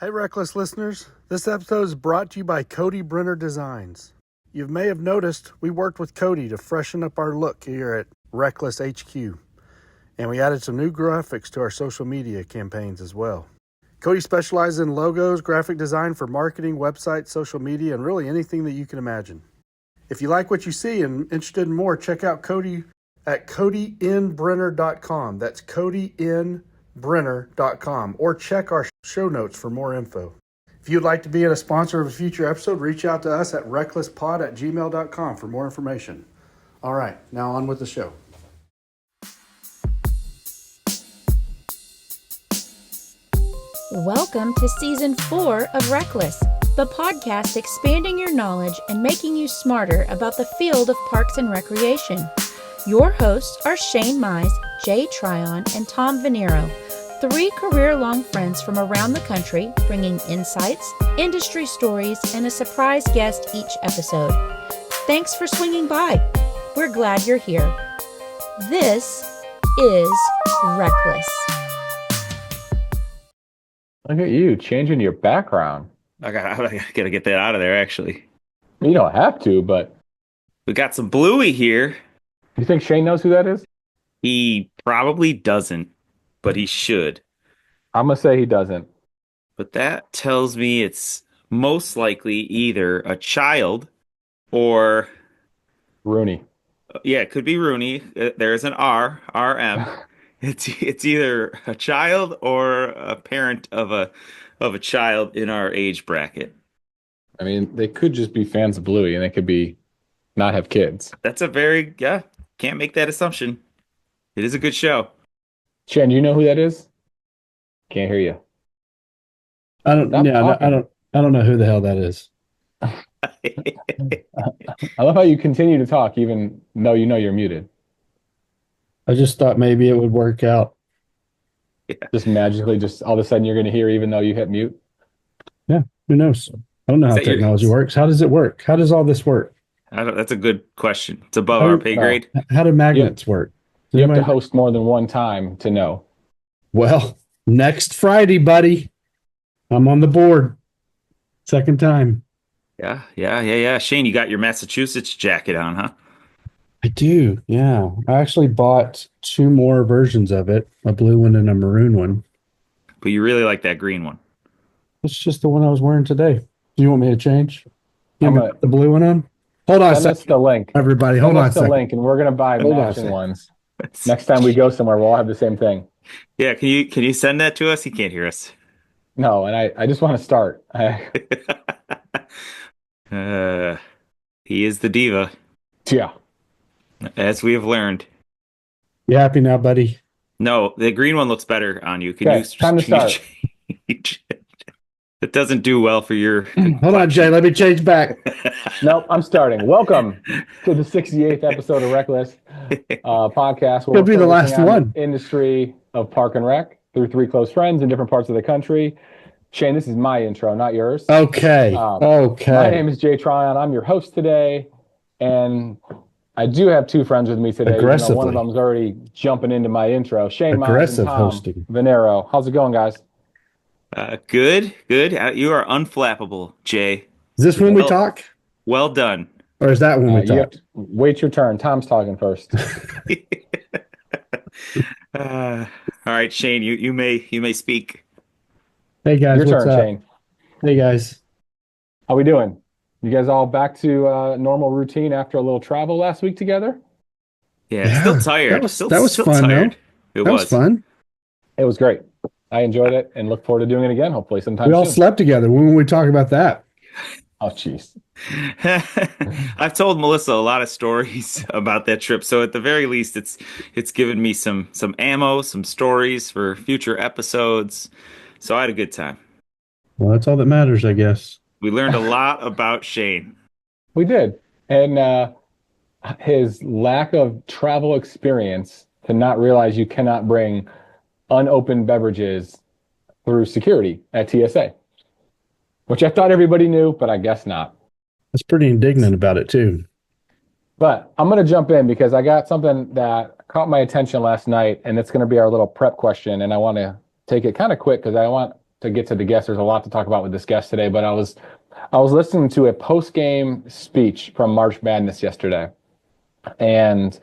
Hey, RecLess listeners. This episode is brought to you by Cody Brenner Designs. You may have noticed we worked with Cody to freshen up our look here at RecLess HQ, and we added some new graphics to our social media campaigns as well. Cody specializes in logos, graphic design for marketing, websites, social media, and really anything that you can imagine. If you like what you see and interested in more, check out Cody at codynbrenner.com. That's codynbrenner.com, or check our show notes for more info. If you'd like to be a sponsor of a future episode, reach out to us at recklesspod@gmail.com for more information. All right, now on with the show. Welcome to Season 4 of RecLess, the podcast expanding your knowledge and making you smarter about the field of parks and recreation. Your hosts are Shane Mize, Jay Tryon, and Tom Venniro, three career-long friends from around the country, bringing insights, industry stories, and a surprise guest each episode. Thanks for swinging by. We're glad you're here. This is RecLess. Look at you changing your background. I gotta get that out of there, actually. You don't have to, but We got some Bluey here. you think Shane knows who that is? He probably doesn't, but he should. I'm going to say he doesn't. But that tells me it's most likely either a child or, Rooney. yeah, it could be Rooney. There's an R, RM. It's either a child or a parent of a child in our age bracket. I mean, they could just be fans of Bluey and they could be not have kids. That's can't make that assumption. It is a good show. Shane, do you know who that is? Can't hear you. I don't know who the hell that is. I love how you continue to talk even though you know you're muted. I just thought maybe it would work out. Yeah. Just magically, just all of a sudden you're going to hear even though you hit mute. Yeah, who knows? I don't know how Is that technology works. How does it work? How does all this work? That's a good question. It's above our pay grade. How do magnets work? You have to host more than one time to know. Well, next Friday, buddy. I'm on the board. Second time. Yeah. Shane, you got your Massachusetts jacket on, huh? I do, yeah. I actually bought two more versions of it, a blue one and a maroon one. But you really like that green one. It's just the one I was wearing today. Do you want me to change? You I'm want the blue one on? Hold on a Send us second. the link. Everybody, hold Send on a us the second. link and we're going to buy Hold on a matching second. ones. Next time we go somewhere, we'll all have the same thing. Yeah, can you send that to us? He can't hear us. No, and I just want to start. He is the diva, Yeah. as we have learned. You happy now, buddy? No, the green one looks better on you. Okay, time to start. Change it? It doesn't do well for your. Hold on, Jay. Let me change back. Nope, I'm starting. Welcome to the 68th episode of RecLess podcast. It'll be the last focusing on one. the industry of park and rec through three close friends in different parts of the country. Shane, this is my intro, not yours. Okay. Okay. My name is Jay Tryon. I'm your host today, and I do have two friends with me today. Even though Aggressively. one of them's already jumping into my intro. Shane Mize Aggressive and Tom hosting. Venniro. How's it going, guys? Good. You are unflappable, Jay. Is this when we Well- talk? Well done. Or is that when we You have talk? to wait your turn. Tom's talking first. All right, Shane, you may speak. Hey, guys. Your what's turn, up? Shane. Hey, guys. How we doing? You guys all back to normal routine after a little travel last week together? Yeah, still tired. That was still fun, tired. It That was fun. It was great. I enjoyed it and look forward to doing it again, hopefully sometime We all soon. slept together. When we talk about that? Oh, jeez. I've told Melissa a lot of stories about that trip, so at the very least, it's given me some ammo, some stories for future episodes. So I had a good time. Well, that's all that matters, I guess. We learned a lot about Shane. We did. And his lack of travel experience to not realize you cannot bring unopened beverages through security at TSA, which I thought everybody knew, but I guess not. That's pretty indignant about it, too. But I'm going to jump in because I got something that caught my attention last night, and it's going to be our little prep question. And I want to take it kind of quick because I want to get to the guest. There's a lot to talk about with this guest today, but I was listening to a post-game speech from March Madness yesterday, and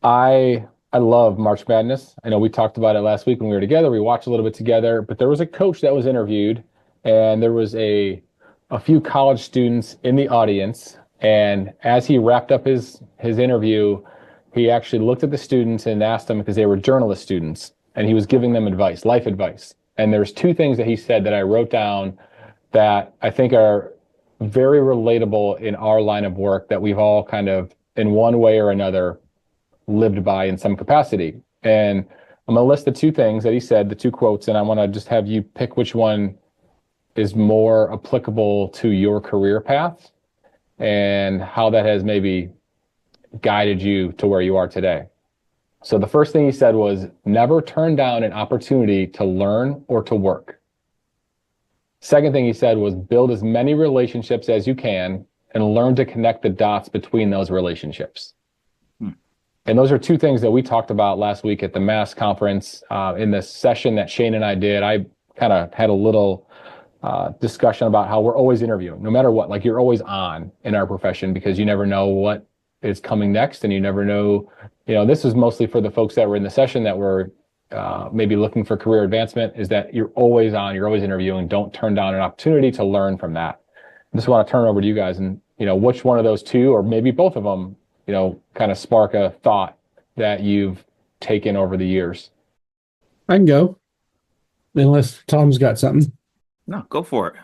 I love March Madness. I know we talked about it last week when we were together. We watched a little bit together, but there was a coach that was interviewed, and there was a few college students in the audience. And as he wrapped up his interview, he actually looked at the students and asked them, because they were journalist students, and he was giving them advice, life advice. And there's two things that he said that I wrote down that I think are very relatable in our line of work, that we've all kind of, in one way or another, lived by in some capacity. And I'm going to list the two things that he said, the two quotes, and I want to just have you pick which one is more applicable to your career path and how that has maybe guided you to where you are today. So the first thing he said was, never turn down an opportunity to learn or to work. Second thing he said was, build as many relationships as you can and learn to connect the dots between those relationships. And those are two things that we talked about last week at the MAS conference. In the session that Shane and I did, I kind of had a little discussion about how we're always interviewing, no matter what. Like, you're always on in our profession, because you never know what is coming next, and you never know, this is mostly for the folks that were in the session that were maybe looking for career advancement, is that you're always on, you're always interviewing. Don't turn down an opportunity to learn from that. I just want to turn it over to you guys, and, which one of those two, or maybe both of them, kind of spark a thought that you've taken over the years. I can go, unless Tom's got something. No, go for it.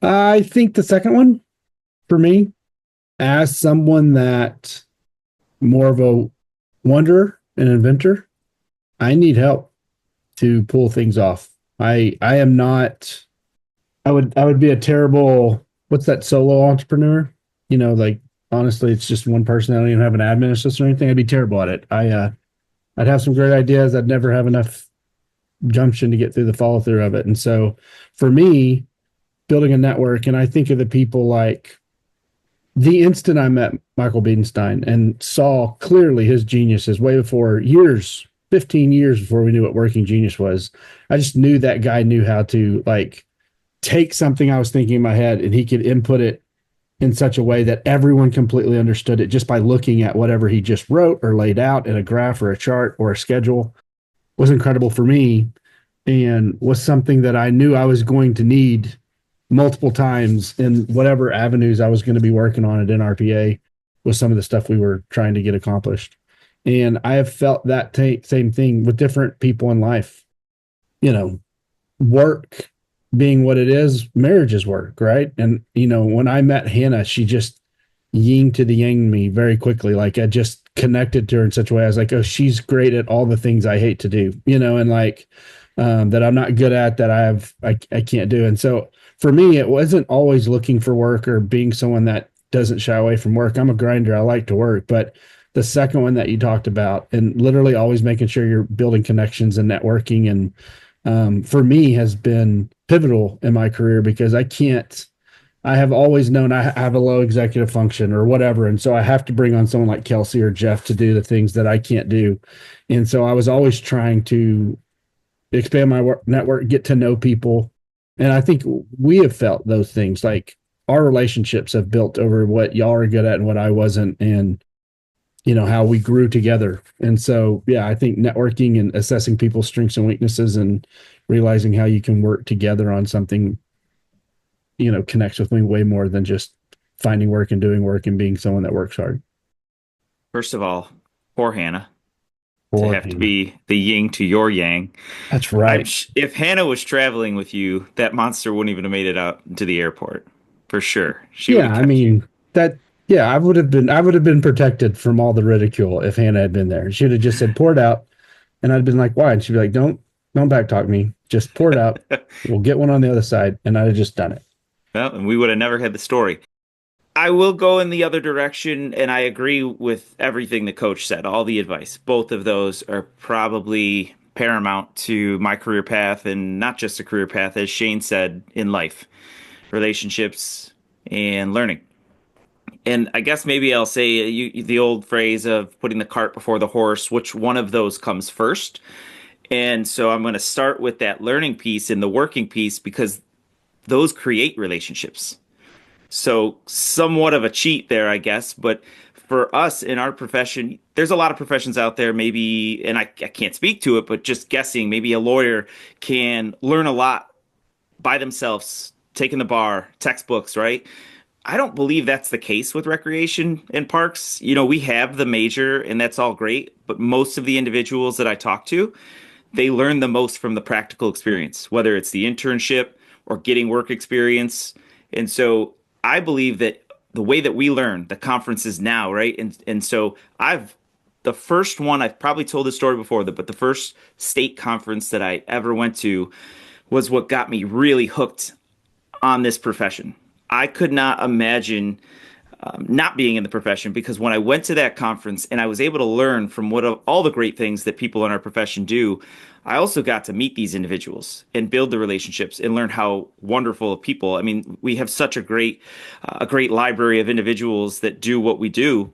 I think the second one, for me, as someone that more of a wanderer and inventor, I need help to pull things off. I am not, I would be a terrible, what's that, solo entrepreneur? Honestly, it's just one person. I don't even have an admin assistant or anything. I'd be terrible at it. I'd have some great ideas. I'd never have enough gumption to get through the follow through of it. And so for me, building a network, and I think of the people like the instant I met Michael Biedenstein and saw clearly his geniuses way before 15 years before we knew what working genius was. I just knew that guy knew how to take something I was thinking in my head, and he could input it in such a way that everyone completely understood it just by looking at whatever he just wrote or laid out in a graph or a chart or a schedule. Was incredible for me, and was something that I knew I was going to need multiple times in whatever avenues I was going to be working on at NRPA, with some of the stuff we were trying to get accomplished. And I have felt that same thing with different people in life. Work being what it is, marriage is work, right? And, when I met Hannah, she just yin to the yang me very quickly. Like, I just connected to her in such a way. I was like, oh, she's great at all the things I hate to do, and that I'm not good at, that I can't do. And so for me, it wasn't always looking for work or being someone that doesn't shy away from work. I'm a grinder. I like to work. But the second one that you talked about, and literally always making sure you're building connections and networking, and for me has been pivotal in my career, because I have always known I have a low executive function or whatever. And so I have to bring on someone like Kelsey or Jeff to do the things that I can't do. And so I was always trying to expand my network, get to know people. And I think we have felt those things, like our relationships have built over what y'all are good at and what I wasn't, and how we grew together. And so, yeah, I think networking and assessing people's strengths and weaknesses and realizing how you can work together on something, connects with me way more than just finding work and doing work and being someone that works hard. First of all, poor Hannah. To be the yin to your yang. That's right. If Hannah was traveling with you, that monster wouldn't even have made it out to the airport. For sure. I would have been protected from all the ridicule if Hannah had been there. She would have just said, pour it out. And I'd been like, why? And she'd be like, don't backtalk me. Just pour it out. We'll get one on the other side. And I'd have just done it. Well, and we would have never had the story. I will go in the other direction, and I agree with everything the coach said, all the advice. Both of those are probably paramount to my career path, and not just a career path, as Shane said, in life, relationships, and learning. And I guess maybe I'll say the old phrase of putting the cart before the horse, which one of those comes first. And so I'm going to start with that learning piece and the working piece because those create relationships. So somewhat of a cheat there, I guess. But for us in our profession, there's a lot of professions out there, maybe, and I can't speak to it, but just guessing, maybe a lawyer can learn a lot by themselves, taking the bar, textbooks, right? I don't believe that's the case with recreation and parks. We have the major and that's all great, but most of the individuals that I talk to, they learn the most from the practical experience, whether it's the internship or getting work experience. And so I believe that the way that we learn, the conferences now, right? And so the first one, I've probably told this story before, but the first state conference that I ever went to was what got me really hooked on this profession. I could not imagine not being in the profession because when I went to that conference and I was able to learn from all the great things that people in our profession do, I also got to meet these individuals and build the relationships and learn how wonderful of people. I mean, we have such a great library of individuals that do what we do.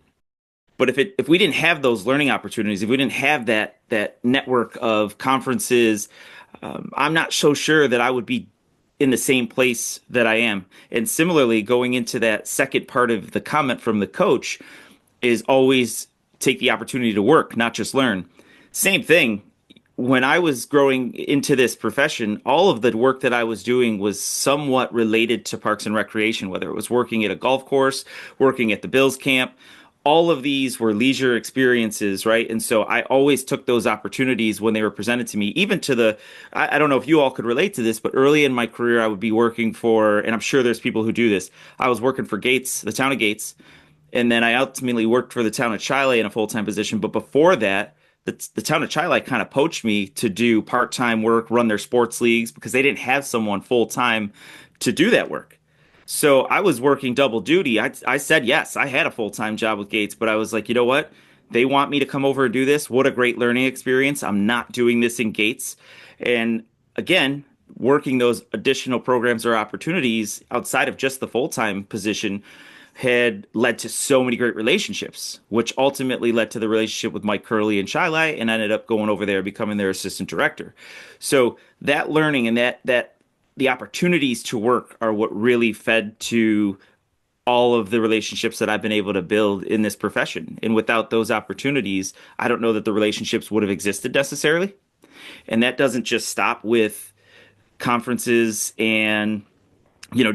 But if we didn't have those learning opportunities, if we didn't have that network of conferences, I'm not so sure that I would be in the same place that I am. And similarly, going into that second part of the comment from the coach is always take the opportunity to work, not just learn. Same thing. When I was growing into this profession, all of the work that I was doing was somewhat related to parks and recreation, whether it was working at a golf course, working at the Bills camp. All of these were leisure experiences, right? And so I always took those opportunities when they were presented to me, even to I don't know if you all could relate to this, but early in my career, I would be working for, and I'm sure there's people who do this. I was working for Gates, the town of Gates, and then I ultimately worked for the town of Chile in a full-time position. But before that, the town of Chile kind of poached me to do part-time work, run their sports leagues because they didn't have someone full-time to do that work. So I was working double duty. I said yes. I had a full-time job with Gates, but I was like, you know what? They want me to come over and do this. What a great learning experience. I'm not doing this in Gates. And again, working those additional programs or opportunities outside of just the full-time position had led to so many great relationships, which ultimately led to the relationship with Mike Curley and Chile, and I ended up going over there, becoming their assistant director. So that learning and that the opportunities to work are what really fed to all of the relationships that I've been able to build in this profession. And without those opportunities, I don't know that the relationships would have existed necessarily. And that doesn't just stop with conferences and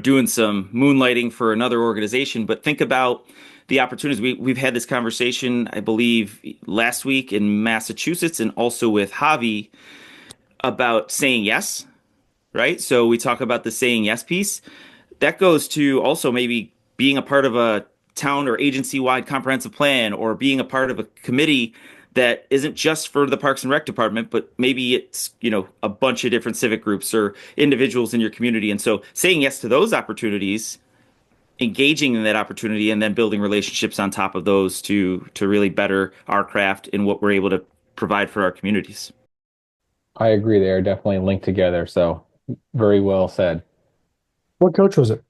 doing some moonlighting for another organization, but think about the opportunities. We've had this conversation, I believe, last week in Massachusetts and also with Javi about saying yes, right? So we talk about the saying yes piece. That goes to also maybe being a part of a town or agency-wide comprehensive plan or being a part of a committee that isn't just for the Parks and Rec department, but maybe it's, a bunch of different civic groups or individuals in your community. And so saying yes to those opportunities, engaging in that opportunity, and then building relationships on top of those to really better our craft and what we're able to provide for our communities. I agree. They are definitely linked together. So very well said. What coach was it?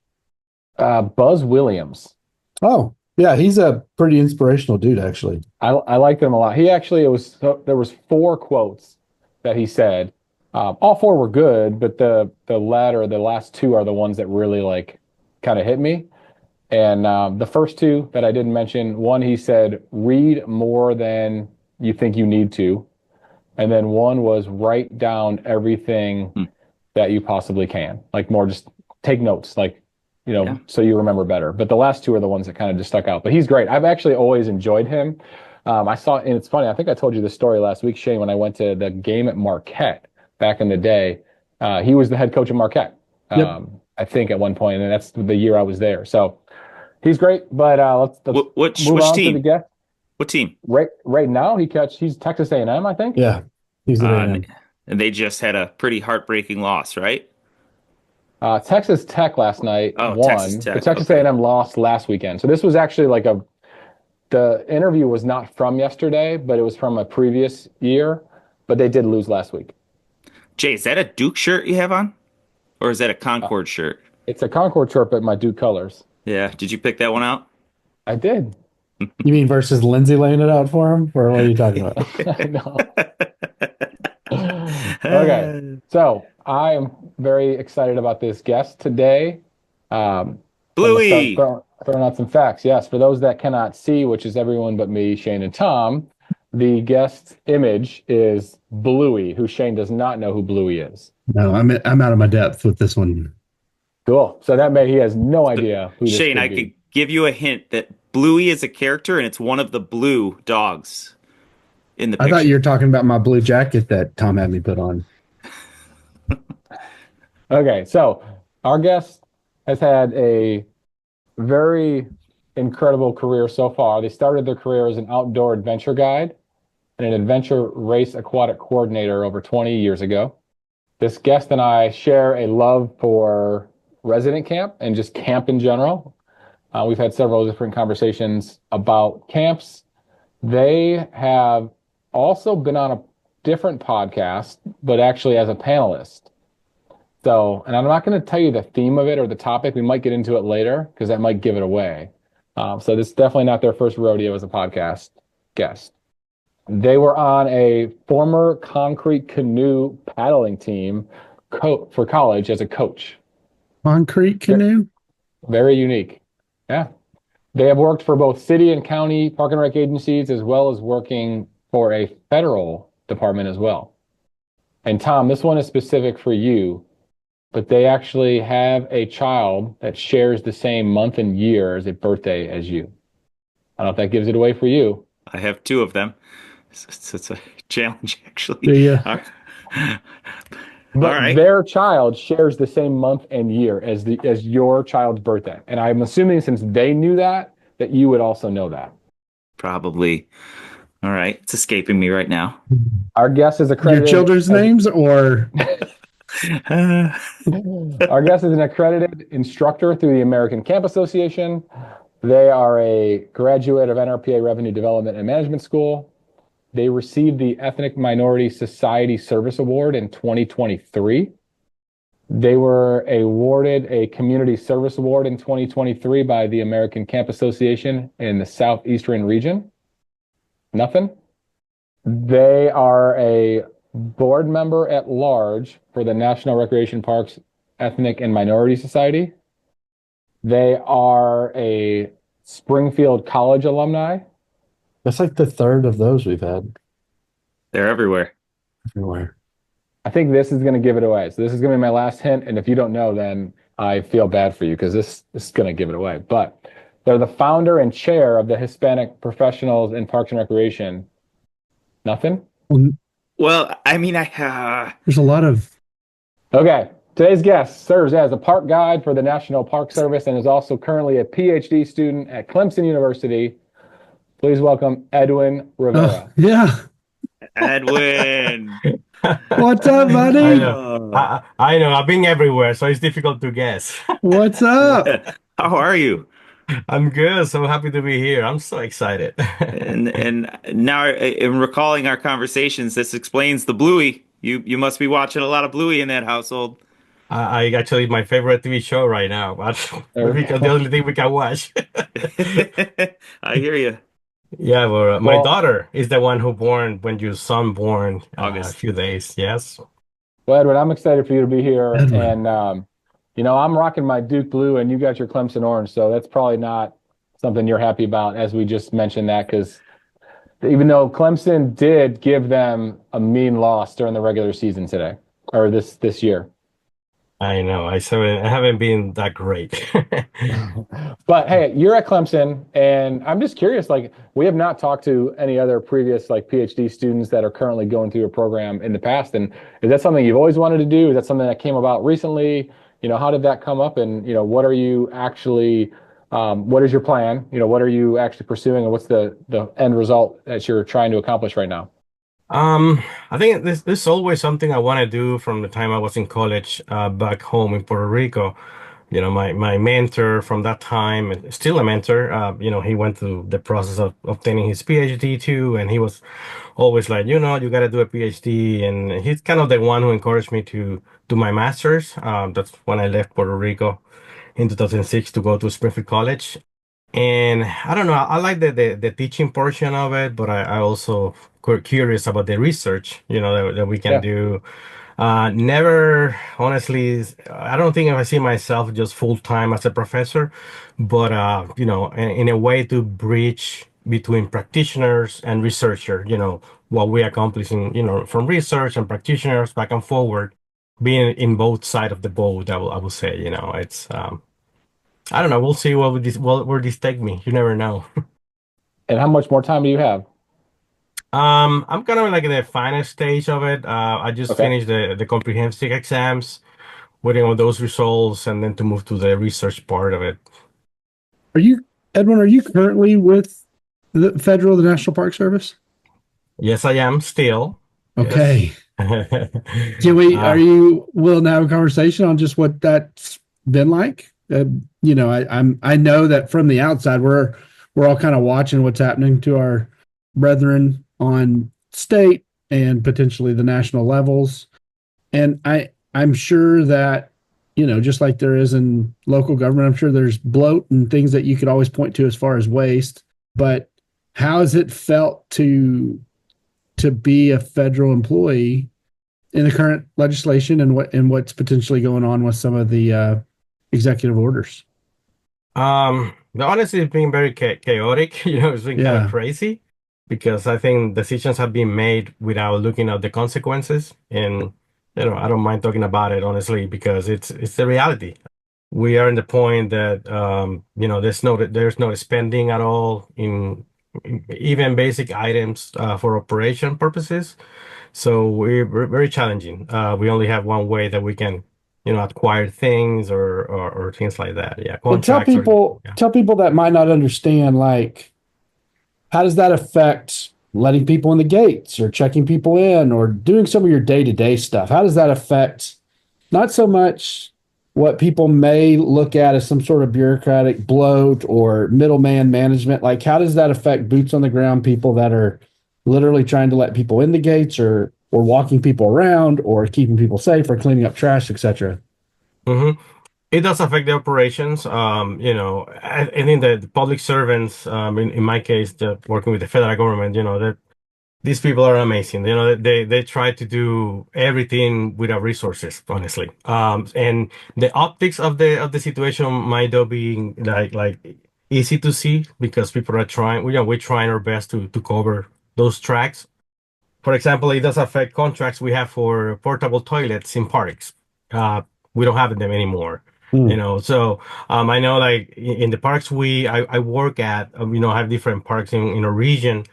Buzz Williams. Oh, yeah, he's a pretty inspirational dude, actually. I like him a lot. There was 4 quotes that he said. All 4 were good, but the last 2 are the ones that really kind of hit me. And the first 2 that I didn't mention, one, he said, read more than you think you need to. And then one was write down everything that you possibly can, more just take notes, so you remember better. But the last 2 are the ones that kind of just stuck out. But he's great. I've actually always enjoyed him. And it's funny, I think I told you this story last week, Shane, when I went to the game at Marquette back in the day. He was the head coach at Marquette, I think at one point, and that's the year I was there. So he's great. But let's move on team? To the guest. What team? Right now, he's Texas A&M, I think. Yeah, he's at A&M. And they just had a pretty heartbreaking loss, right? Texas Tech last night won, Texas Tech, but Texas okay. A&M lost last weekend. So this was actually the interview was not from yesterday, but it was from a previous year, but they did lose last week. Jay, is that a Duke shirt you have on? Or is that a Concord shirt? It's a Concord shirt, but my Duke colors. Yeah. Did you pick that one out? I did. You mean versus Lindsay laying it out for him? Or what are you talking about? No. Okay, so I am very excited about this guest today. So I'm gonna start Bluey. throwing out some facts. Yes, for those that cannot see, which is everyone but me, Shane, and Tom, the guest image is Bluey, who Shane does not know who Bluey is. No, I'm out of my depth with this one. Cool. So he has no idea who this Shane, could I be. could give you a hint that Bluey is a character and it's one of the blue dogs in the I thought you picture. were talking about my blue jacket that Tom had me put on. Okay, so our guest has had a very incredible career so far. They started their career as an outdoor adventure guide and an adventure race aquatic coordinator over 20 years ago. This guest and I share a love for resident camp and just camp in general. We've had several different conversations about camps. They have also been on a different podcast, but actually as a panelist. So, and I'm not going to tell you the theme of it or the topic. We might get into it later because that might give it away. So this is definitely not their first rodeo as a podcast guest. They were on a former concrete canoe paddling team for college as a coach. Concrete canoe? Very unique. Yeah. They have worked for both city and county park and rec agencies, as well as working for a federal department as well. And Tom, this one is specific for you, but they actually have a child that shares the same month and year as a birthday as you. I don't know if that gives it away for you. I have two of them. It's a challenge, actually. Do you? But All right. their child shares the same month and year as your child's birthday. And I'm assuming since they knew that you would also know that. Probably. All right. It's escaping me right now. Our guest is Your accredited. children's names or? Our guest is an accredited instructor through the American Camp Association. They are a graduate of NRPA Revenue Development and Management School. They received the Ethnic Minority Society Service Award in 2023. They were awarded a Community Service Award in 2023 by the American Camp Association in the Southeastern region. Nothing. They are a board member at large for the National Recreation Parks Ethnic and Minority Society. They are a Springfield College alumni. That's like the third of those we've had They're everywhere. everywhere. I think this is going to give it away. So this is going to be my last hint. And if you don't know, then I feel bad for you because this is going to give it away. But they're the founder and chair of the Hispanic Professionals in Parks and Recreation. Nothing? Well, I mean, I There's a lot of. Okay. Today's guest serves as a park guide for the National Park Service and is also currently a PhD student at Clemson University. Please welcome Edwin Rivera. Yeah. Edwin. What's up, buddy? I know. I know. I've been everywhere, so it's difficult to guess. What's up? How are you? I'm good. So happy to be here. I'm so excited. And now, in recalling our conversations, this explains the Bluey. You must be watching a lot of Bluey in that household. I actually my favorite TV show right now, but because the only thing we can watch. I hear you. Yeah, well, my Well- daughter is the one who born when your son born a August. few days. Yes. Well, Edwin, I'm excited for you to be here. Edwin. And, I'm rocking my Duke Blue and you got your Clemson Orange. So that's probably not something you're happy about, as we just mentioned that, because even though Clemson did give them a mean loss during the regular season today, or this year. I know. I haven't been that great. But hey, you're at Clemson, and I'm just curious, like, we have not talked to any other previous like PhD students that are currently going through your program in the past. And is that something you've always wanted to do? Is that something that came about recently? How did that come up? And, what are you actually, what is your plan? What are you actually pursuing, and what's the end result that you're trying to accomplish right now? I think this is always something I want to do from the time I was in college, back home in Puerto Rico. My mentor from that time, and still a mentor, he went through the process of obtaining his PhD too, and he was always like, you got to do a PhD, and he's kind of the one who encouraged me to do my master's. That's when I left Puerto Rico in 2006 to go to Springfield College. And I don't know, I like the teaching portion of it, but I also curious about the research, that we can Yeah. do. Never, honestly, I don't think I see myself just full time as a professor, but in a way to bridge between practitioners and researcher, what we accomplishing, from research and practitioners back and forward, being in both side of the boat, I will say, it's I don't know, we'll see where this take me. You never know. And how much more time do you have? I'm kind of like in the final stage of it. I just Okay. finished the comprehensive exams, waiting on those results, and then to move to the research part of it. Are you, Edwin, are you currently with the National Park Service? Yes, I am still. Yes. Okay. Are Uh, you willing to have a conversation on just what that's been like? I know that from the outside, we're all kind of watching what's happening to our brethren on state and potentially the national levels. And I'm sure that, just like there is in local government, I'm sure there's bloat and things that you could always point to as far as waste. But how has it felt to be a federal employee in the current legislation and what's potentially going on with some of the executive orders? the honestly, it's been very chaotic. It's been kind of Yeah. crazy because I think decisions have been made without looking at the consequences. And I don't mind talking about it honestly because it's the reality. We are in the point that there's no spending at all in even basic items for operation purposes. So we're very challenging. We only have one way that we can, acquire things or things like that. Yeah, Well, contracts or yeah. tell people that might not understand, like, how does that affect letting people in the gates or checking people in or doing some of your day-to-day stuff? How does that affect not so much what people may look at as some sort of bureaucratic bloat or middleman management? Like, how does that affect boots on the ground people that are literally trying to let people in the gates or walking people around or keeping people safe or cleaning up trash, etc.? hmm It does affect the operations. I think that the public servants, in my case, working with the federal government, that these people are amazing. They try to do everything without resources, honestly. And the optics of the situation might not be like easy to see because people are trying. We're trying our best to cover those tracks. For example, it does affect contracts we have for portable toilets in parks. Uh, we don't have them anymore. Hmm. So I know like in the parks I work at, I have different parks in a region.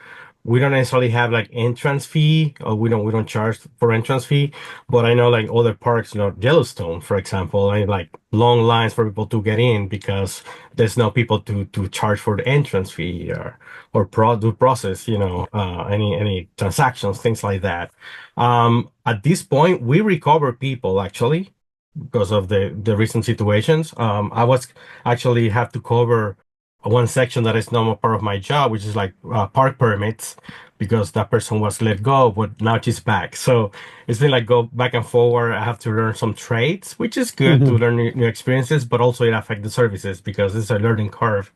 We don't necessarily have like entrance fee, or we don't charge for entrance fee. But I know like other parks, Yellowstone, for example, I like long lines for people to get in because there's no people to charge for the entrance fee or do process, any transactions, things like that. At this point, we recover people actually because of the recent situations. I was actually have to cover one section that is not a part of my job, which is like park permits, because that person was let go, but now she's back. So it's been like go back and forward. I have to learn some trades, which is good to learn new experiences, but also it affects the services because it's a learning curve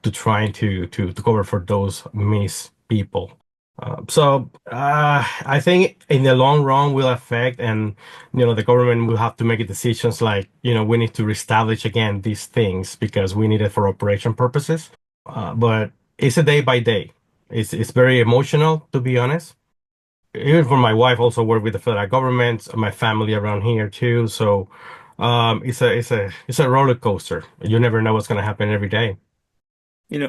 to trying to cover for those miss people. I think in the long run will affect, and the government will have to make decisions like we need to reestablish again these things because we need it for operation purposes. But it's a day by day. It's very emotional, to be honest. Even for my wife, also work with the federal government, my family around here too. So it's a roller coaster. You never know what's going to happen every day.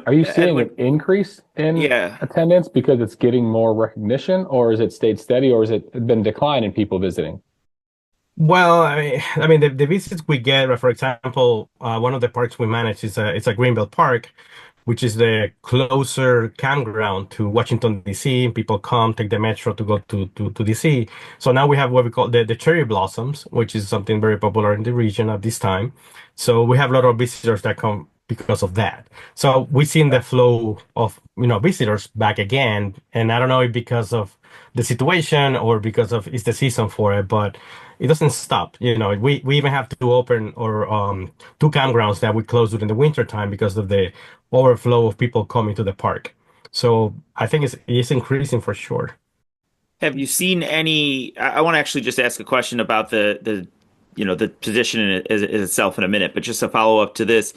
Are you seeing Edwin, an increase in yeah. attendance because it's getting more recognition, or is it stayed steady, or has it been decline in people visiting? Well, I mean, the visits we get, for example, one of the parks we manage is it's a Greenbelt Park, which is the closer campground to Washington, D.C. People come, take the metro to go to D.C. So now we have what we call the cherry blossoms, which is something very popular in the region at this time. So we have a lot of visitors that come because of that. So we've seen the flow of, visitors back again. And I don't know if because of the situation or because of it's the season for it, but it doesn't stop. We even have to open or two campgrounds that we close during the winter time because of the overflow of people coming to the park. So I think it's increasing for sure. Have you seen any? I want to actually just ask a question about the position in itself in a minute, but just a follow up to this.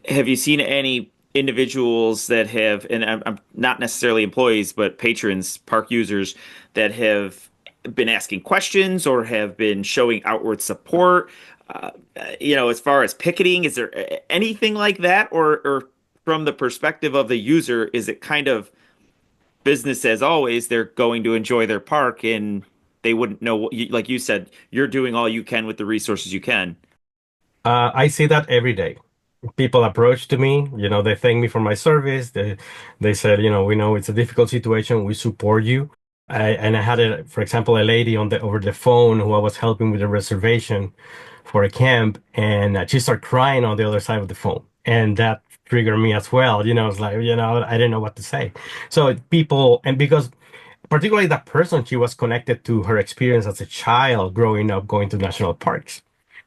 Have you seen any individuals that have, and I'm not necessarily employees, but patrons, park users that have been asking questions or have been showing outward support? Uh, as far as picketing, is there anything like that, or from the perspective of the user, is it kind of business as always? They're going to enjoy their park, and they wouldn't know like you said, you're doing all you can with the resources you can. I see that every day. People approach to me, they thank me for my service. They said, we know it's a difficult situation. We support you. And I had for example, a lady over the phone who I was helping with a reservation for a camp, and she started crying on the other side of the phone, and that triggered me as well. It's like, I didn't know what to say. So people, and because particularly that person, she was connected to her experience as a child growing up going to national parks.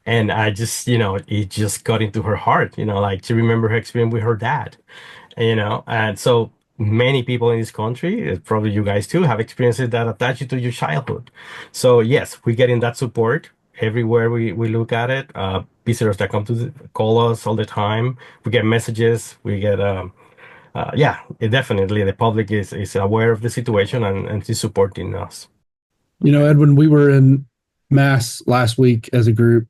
And I just, it just got into her heart, like she remembered her experience with her dad, and so many people in this country, probably you guys too, have experiences that attach you to your childhood. So yes, we're getting that support everywhere we look at it. Visitors that come to call us all the time. We get messages. We get, yeah, definitely the public is aware of the situation and is supporting us. Edwin, we were in Mass last week as a group.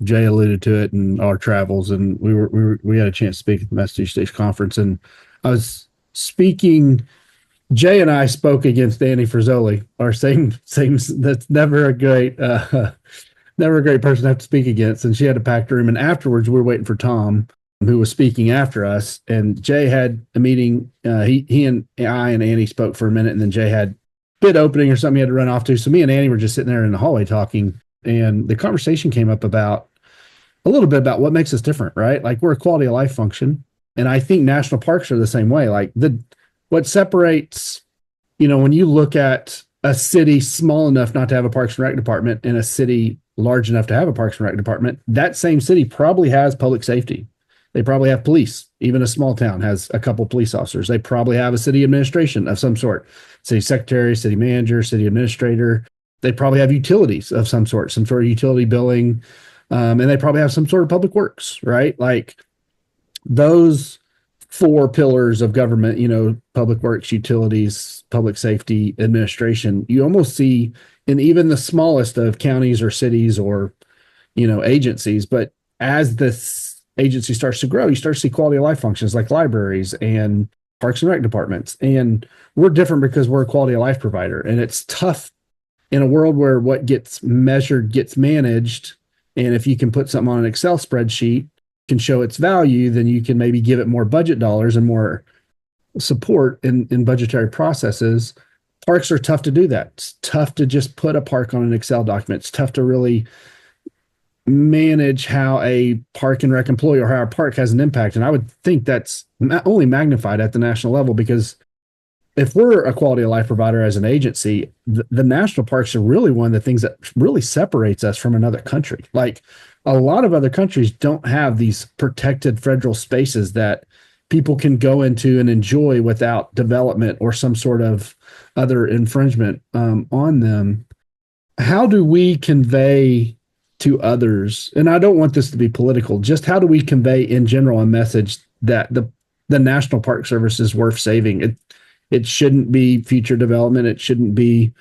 Jay alluded to it in our travels, and we had a chance to speak at the Message Station conference, and I was speaking. Jay and I spoke against Danny Frizzoli, our same. That's never a great, never a great person to have to speak against. And she had a packed room. And afterwards, we were waiting for Tom, who was speaking after us. And Jay had a meeting. He and I and Annie spoke for a minute, and then Jay had bid opening or something he had to run off to. So me and Annie were just sitting there in the hallway talking, and the conversation came up about a little bit about what makes us different, right? Like we're a quality of life function. And I think national parks are the same way. Like what separates, when you look at a city small enough not to have a Parks and Rec department and a city large enough to have a Parks and Rec department, that same city probably has public safety. They probably have police. Even a small town has a couple police officers. They probably have a city administration of some sort, city secretary, city manager, city administrator. They probably have utilities of some sort of utility billing. And they probably have some sort of public works, right? Like those four pillars of government, public works, utilities, public safety, administration, you almost see in even the smallest of counties or cities or, agencies. But as this agency starts to grow, you start to see quality of life functions like libraries and parks and rec departments. And we're different because we're a quality of life provider. And it's tough in a world where what gets measured gets managed. And if you can put something on an Excel spreadsheet, can show its value, then you can maybe give it more budget dollars and more support in budgetary processes. Parks are tough to do that. It's tough to just put a park on an Excel document. It's tough to really manage how a park and rec employee or how a park has an impact. And I would think that's only magnified at the national level, because if we're a quality of life provider as an agency, the national parks are really one of the things that really separates us from another country. Like a lot of other countries don't have these protected federal spaces that people can go into and enjoy without development or some sort of other infringement on them. How do we convey to others, and I don't want this to be political, just how do we convey in general a message that the National Park Service is worth saving? It shouldn't be future development. It shouldn't be,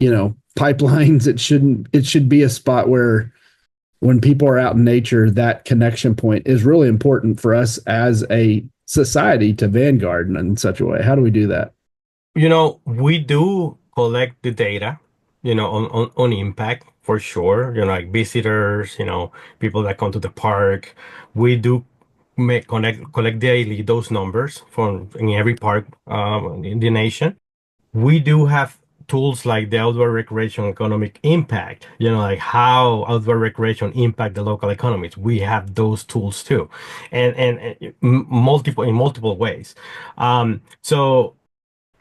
pipelines. It should be a spot where when people are out in nature, that connection point is really important for us as a society to vanguard in such a way. How do we do that? We do collect the data, on impact for sure, like visitors, people that come to the park. We do collect daily those numbers from in every park in the nation. We do have tools like the outdoor recreation economic impact, like how outdoor recreation impact the local economies. We have those tools too, and multiple ways. So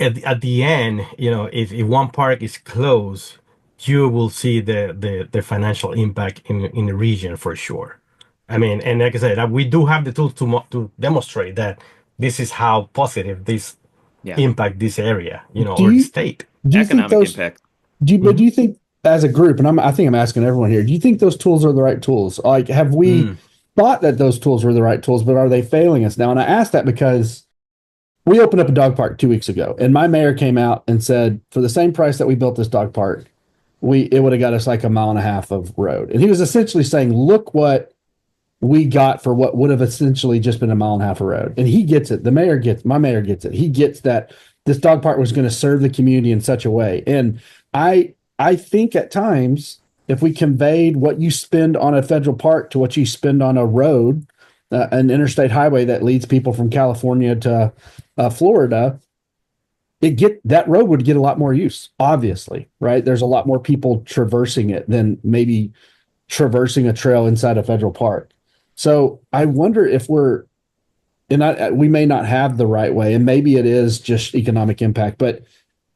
at the end, if one park is closed, you will see the financial impact in the region for sure. I mean, and like I said, we do have the tools to demonstrate that this is how positive this Yeah. impact this area, Do or the you state. do you think Economic those impact. do you think as a group, and I think I'm asking everyone here, do you think those tools are the right tools? Like, have we Mm. thought that those tools were the right tools, but are they failing us now? And I asked that because we opened up a dog park 2 weeks ago, and my mayor came out and said, for the same price that we built this dog park, it would have got us like a mile and a half of road. And he was essentially saying, look what we got for what would have essentially just been a mile and a half of road. And he gets it. My mayor gets it. He gets that this dog park was going to serve the community in such a way. And I think at times, if we conveyed what you spend on a federal park to what you spend on a road, an interstate highway that leads people from California to Florida, that road would get a lot more use, obviously, right? There's a lot more people traversing it than maybe traversing a trail inside a federal park. So I wonder if we may not have the right way, and maybe it is just economic impact, but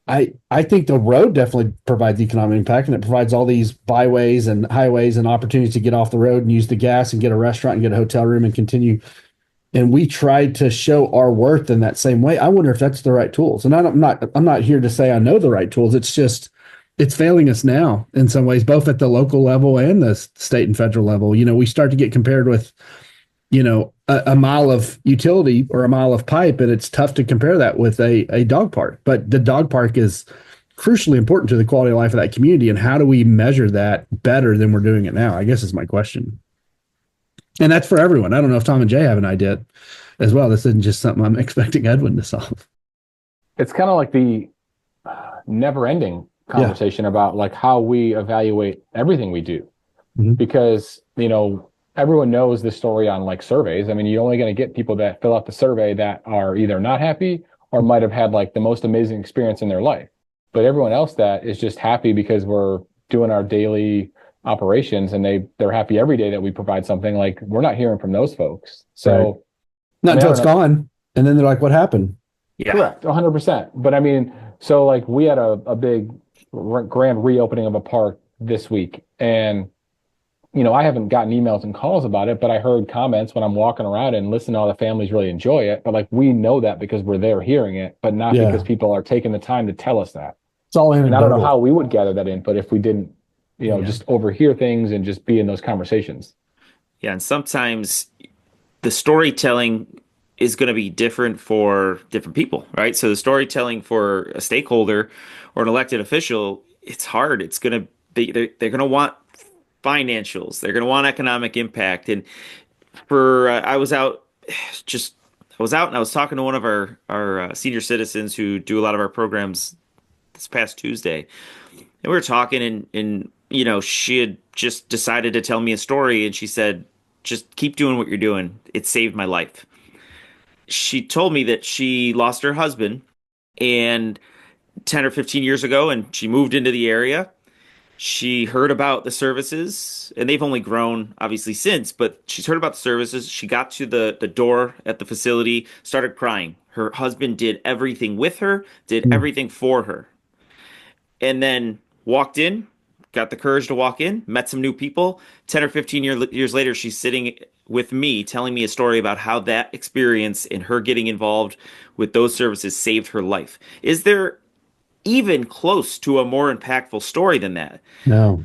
I think the road definitely provides economic impact, and it provides all these byways and highways and opportunities to get off the road and use the gas and get a restaurant and get a hotel room and continue. And we tried to show our worth in that same way. I wonder if that's the right tools. And I'm not here to say I know the right tools. It's just it's failing us now in some ways, both at the local level and the state and federal level. We start to get compared with, a mile of utility or a mile of pipe, and it's tough to compare that with a dog park. But the dog park is crucially important to the quality of life of that community. And how do we measure that better than we're doing it now? I guess is my question. And that's for everyone. I don't know if Tom and Jay have an idea as well. This isn't just something I'm expecting Edwin to solve. It's kind of like the never-ending conversation about like how we evaluate everything we do. Mhm. Because, everyone knows the story on like surveys. I mean, you're only going to get people that fill out the survey that are either not happy or might have had like the most amazing experience in their life. But everyone else that is just happy because we're doing our daily operations and they're happy every day that we provide something, like we're not hearing from those folks. So Right. Not until it's gone. And then they're like, what happened? Yeah. Correct, 100%. But I mean, so like we had a big grand reopening of a park this week, and I haven't gotten emails and calls about it, but I heard comments when I'm walking around and listening to all the families really enjoy it. But like we know that because we're there hearing it, but not because people are taking the time to tell us that. It's all And I don't know anecdotal. how we would gather that input if we didn't, just overhear things and just be in those conversations. Yeah. And sometimes the storytelling is going to be different for different people, right? So the storytelling for a stakeholder or an elected official, it's hard. It's going to be, they're going to want financials. They're going to want economic impact. And I was out and I was talking to one of our senior citizens who do a lot of our programs this past Tuesday. And we were talking and she had just decided to tell me a story, and she said, just keep doing what you're doing. It saved my life. She told me that she lost her husband and 10 or 15 years ago, and she moved into the area. She heard about the services, and they've only grown obviously since, but she's heard about the services. She got to the door at the facility, started crying. Her husband did everything with her, did everything for her, and then walked in, got the courage to walk in, met some new people. 10 or 15 years later, she's sitting with me telling me a story about how that experience and her getting involved with those services saved her life. Is there even close to a more impactful story than that? No.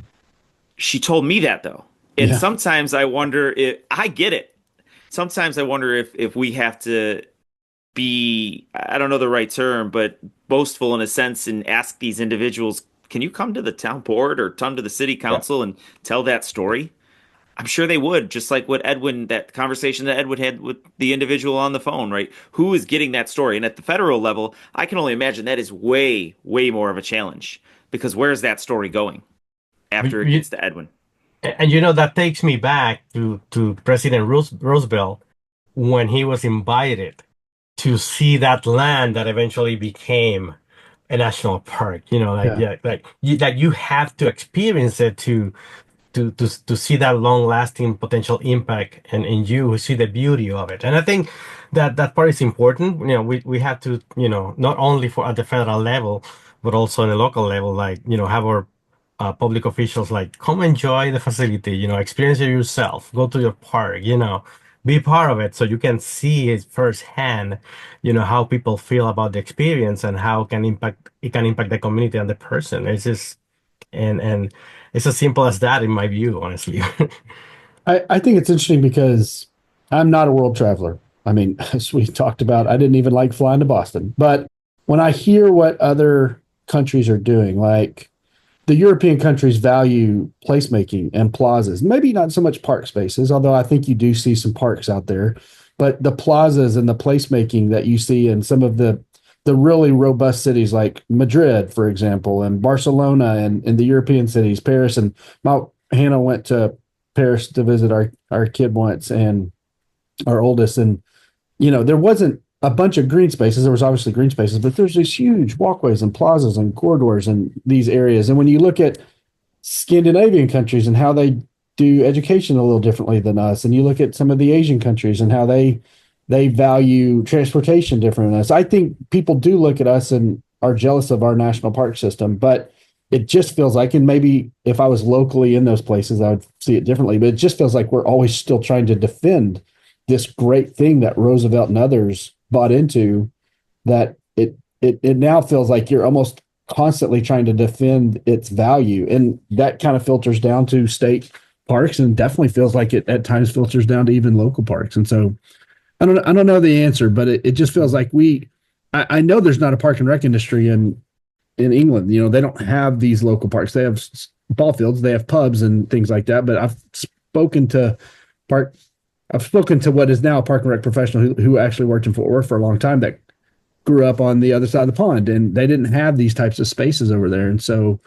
She told me that though. And Yeah. sometimes I wonder if I get it. Sometimes I wonder if we have to be, I don't know the right term, but boastful in a sense and ask these individuals, can you come to the town board or come to the city Yeah. council and tell that story? I'm sure they would, just like that conversation that Edwin had with the individual on the phone, right? Who is getting that story? And at the federal level, I can only imagine that is way, way more of a challenge, because where's that story going after it gets to Edwin? And that takes me back to President Roosevelt when he was invited to see that land that eventually became a national park. That you have to experience it to see that long lasting potential impact, and you see the beauty of it. And I think that part is important. We have to, not only for at the federal level, but also on the local level, like, have our public officials like come enjoy the facility, experience it yourself, go to your park, be part of it so you can see it firsthand, how people feel about the experience and how it can impact the community and the person. It's just and it's as simple as that in my view, honestly. I think it's interesting because I'm not a world traveler. I mean, as we talked about, I didn't even like flying to Boston. But when I hear what other countries are doing, like the European countries value placemaking and plazas, maybe not so much park spaces, although I think you do see some parks out there, but the plazas and the placemaking that you see in some of the really robust cities like Madrid, for example, and Barcelona and in the European cities, Paris. And my Hannah went to Paris to visit our kid once and our oldest. And, there wasn't a bunch of green spaces. There was obviously green spaces, but there's these huge walkways and plazas and corridors in these areas. And when you look at Scandinavian countries and how they do education a little differently than us, and you look at some of the Asian countries and how they value transportation different than us, I think people do look at us and are jealous of our national park system. But it just feels like, and maybe if I was locally in those places, I would see it differently. But it just feels like we're always still trying to defend this great thing that Roosevelt and others bought into, that it now feels like you're almost constantly trying to defend its value. And that kind of filters down to state parks, and definitely feels like it at times filters down to even local parks. And so I don't know the answer, but it just feels like I know there's not a park and rec industry in England. They don't have these local parks. They have ball fields, they have pubs and things like that. But I've spoken to what is now a park and rec professional who actually worked in Fort Worth for a long time, that grew up on the other side of the pond, and they didn't have these types of spaces over there. And so,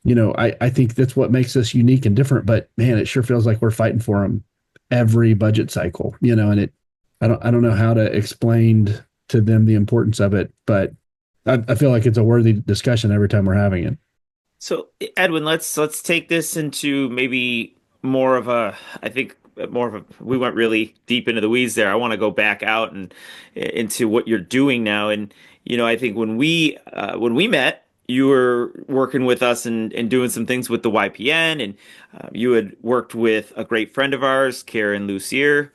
I think that's what makes us unique and different. But man, it sure feels like we're fighting for them every budget cycle. And I don't know how to explain to them the importance of it, but I feel like it's a worthy discussion every time we're having it. So, Edwin, let's take this into maybe more of a, I think more of a, we went really deep into the weeds there. I want to go back out and into what you're doing now. And, I think when we met, you were working with us and doing some things with the YPN, and you had worked with a great friend of ours, Karen Lucier.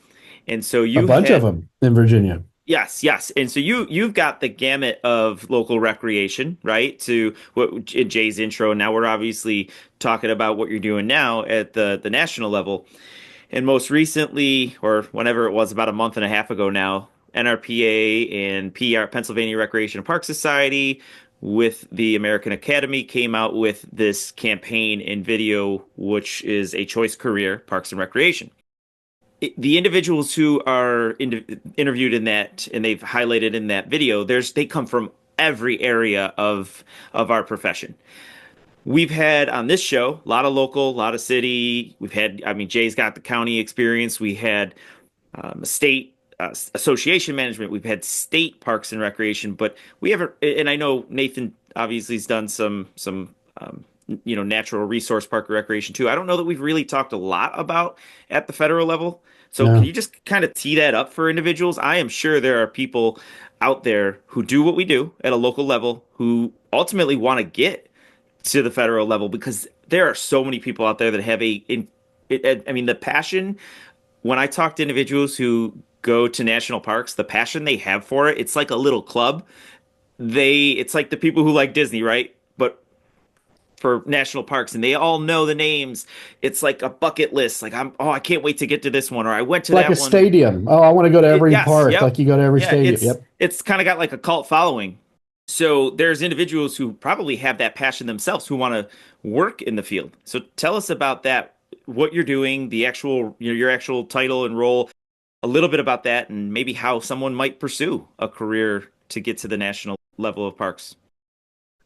And so A you bunch of had, them in Virginia. yes, yes. And so you've got the gamut of local recreation, right? To what in Jay's intro. Now we're obviously talking about what you're doing now at the national level. And most recently, or whenever it was, about a month and a half ago now, NRPA and PR, Pennsylvania Recreation and Park Society, with the American Academy, came out with this campaign in video, which is a choice career, Parks and Recreation. The individuals who are interviewed in that, and they've highlighted in that video, they come from every area of our profession. We've had on this show a lot of local, a lot of city. We've had, I mean, Jay's got the county experience. We had state association management. We've had state parks and recreation, but we haven't. And I know Nathan obviously has done some natural resource park recreation too. I don't know that we've really talked a lot about at the federal level. So can No. you just kind of tee that up for individuals? I am sure there are people out there who do what we do at a local level who ultimately want to get to the federal level, because there are so many people out there that have I mean, the passion. When I talk to individuals who go to national parks, the passion they have for it, it's like a little club. It's like the people who like Disney, right? But for national parks, and they all know the names. It's like a bucket list. Like I can't wait to get to this one, or I went to Like a that one. stadium. Oh, I want to go to every Yes, park. yep. Like you go to every Yeah, stadium. it's Yep. it's kind of got like a cult following. So there's individuals who probably have that passion themselves who want to work in the field. So tell us about that, what you're doing, the actual, your actual title and role, a little bit about that, and maybe how someone might pursue a career to get to the national level of parks.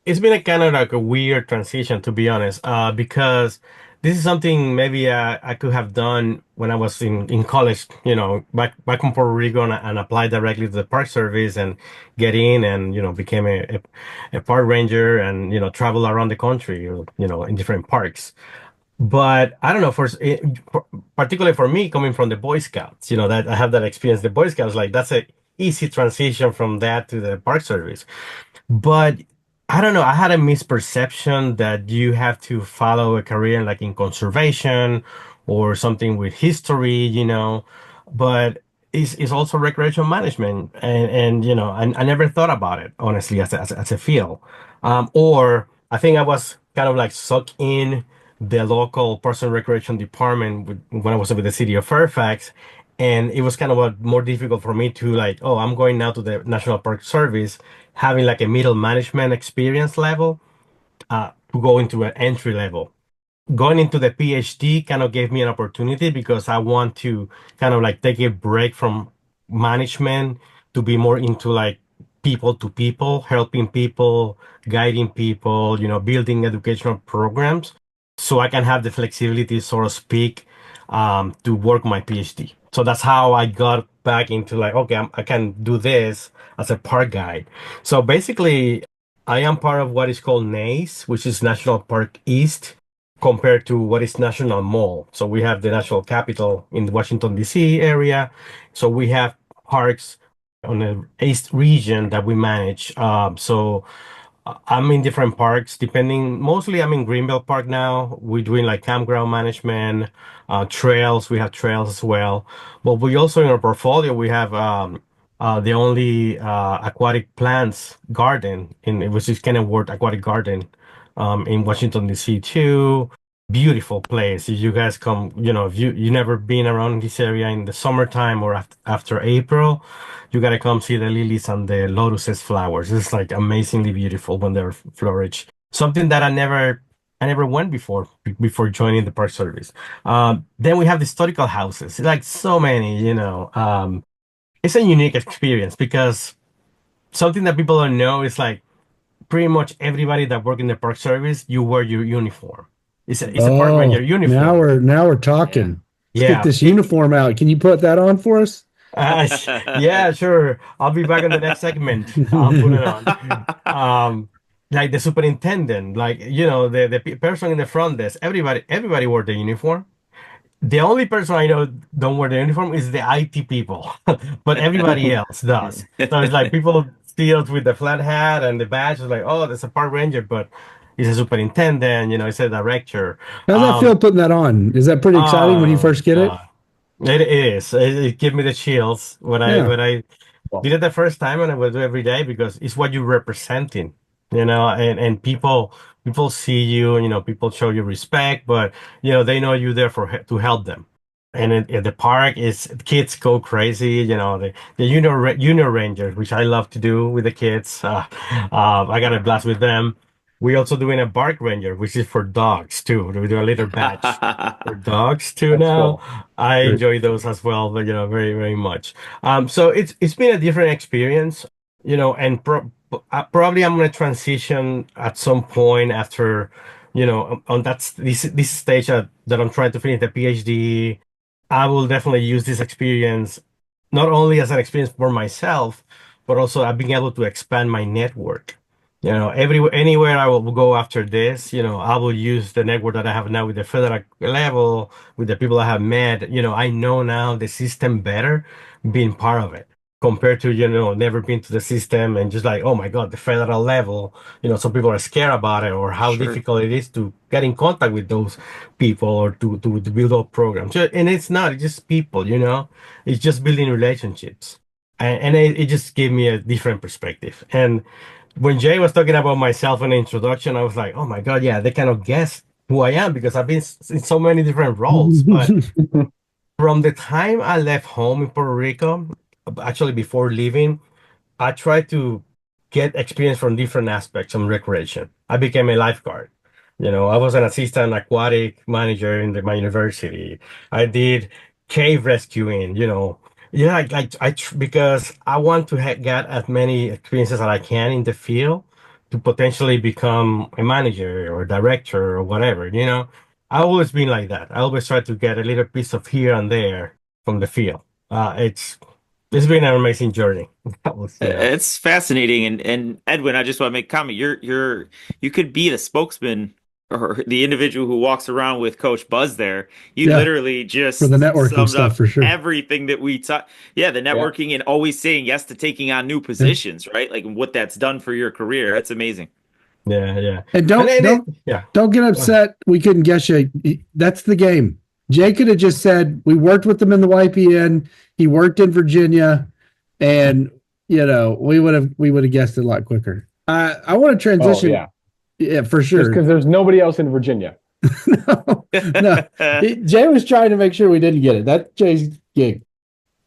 It's been a kind of like a weird transition, to be honest, because this is something maybe I could have done when I was in college, back in Puerto Rico, and apply directly to the Park Service and get in and, became a park ranger and, travel around the country, in different parks. But I don't know, particularly for me, coming from the Boy Scouts, that I have that experience. The Boy Scouts, like that's a easy transition from that to the Park Service. But I don't know. I had a misperception that you have to follow a career like in conservation or something with history, but it's also recreation management, and I never thought about it honestly as a field, or I think I was kind of like sucked in the local person recreation department when I was with the city of Fairfax, and it was kind of more difficult for me to like, oh, I'm going now to the National Park Service, having like a middle management experience level, to go into an entry level. Going into the PhD kind of gave me an opportunity because I want to kind of like take a break from management to be more into like people to people, helping people, guiding people, building educational programs so I can have the flexibility, so to speak, to work my PhD. So that's how I got back into like, okay, I can do this as a park guide. So basically, I am part of what is called NACE, which is National Park East, compared to what is National Mall. So we have the National Capital in the Washington, D.C. area. So we have parks on the East region that we manage. I'm in different parks, depending. Mostly, I'm in Greenbelt Park now. We're doing like campground management, trails. We have trails as well. But we also in our portfolio we have the only aquatic plants garden in which is Kenilworth Aquatic Garden in Washington D.C. too. Beautiful place. If you guys come, if you never been around this area in the summertime or after April, you gotta come see the lilies and the lotuses flowers. It's like amazingly beautiful when they're flourish. Something that I never went before joining the Park Service. Then we have the historical houses, like so many. It's a unique experience because something that people don't know is like pretty much everybody that work in the Park Service, you wear your uniform. It's a park ranger Oh, uniform. now we're Yeah. talking. Let's get Yeah. this uniform out. Can you put that on for us? Uh, yeah, sure. I'll be back in the next segment. I'll put it on. Like the superintendent, like the person in the front desk. Everybody wore the uniform. The only person I know don't wear the uniform is the IT people, but everybody else does. So it's like people see us with the flat hat and the badge. It's like, oh, there's a park ranger, but he's a superintendent. He's a director. How's that feel Um, putting that on? Is that pretty exciting when you oh first get it? God, it is. It gave me the chills when I Yeah. when I did it the first time, and I will do every day because it's what you're representing, and people see you, people show you respect, but they know you there to help them. And in the park is kids go crazy, the junior rangers, which I love to do with the kids. I got a blast with them. We also doing a bark ranger, which is for dogs too. We do a little badge for dogs too That's now. cool. I Great. enjoy those as well, but very, very much. So it's been a different experience, and probably I'm going to transition at some point after, on this stage that I'm trying to finish the PhD. I will definitely use this experience not only as an experience for myself, but also I've been able to expand my network. Anywhere I will go after this, I will use the network that I have now with the federal level, with the people I have met. I know now the system better being part of it compared to, never been to the system and just like, oh my God, the federal level, some people are scared about it or how Sure. difficult it is to get in contact with those people or to build up programs. And it's not, it's just people, it's just building relationships. And it just gave me a different perspective. And when Jay was talking about myself in the introduction, I was like, oh my God, yeah, they kind of guessed who I am because I've been in so many different roles. But from the time I left home in Puerto Rico, actually before leaving, I tried to get experience from different aspects of recreation. I became a lifeguard. I was an assistant aquatic manager in my university. I did cave rescuing, Yeah, because I want to get as many experiences as I can in the field to potentially become a manager or a director or whatever, I've always been like that. I always try to get a little piece of here and there from the field. It's been an amazing journey. That was. It's fascinating, and Edwin, I just want to make a comment. You could be the spokesman or the individual who walks around with Coach Buzz there. You Yeah, literally for the just networking summed stuff up for sure. everything that we talk. Yeah, the Yeah. networking and always saying yes to taking on new Yeah. positions, right? Like what that's done for your career. That's amazing. Yeah, yeah. And And don't then don't yeah. don't get Go ahead. upset. We couldn't guess you. That's the game. Jay could have just said we worked with him in the YPN. He worked in Virginia, and we would have guessed it a lot quicker. I want to Oh transition. yeah, Yeah, for just sure. because there's nobody else in Virginia. No. Jay was trying to make sure we didn't get it. That's Jay's gig.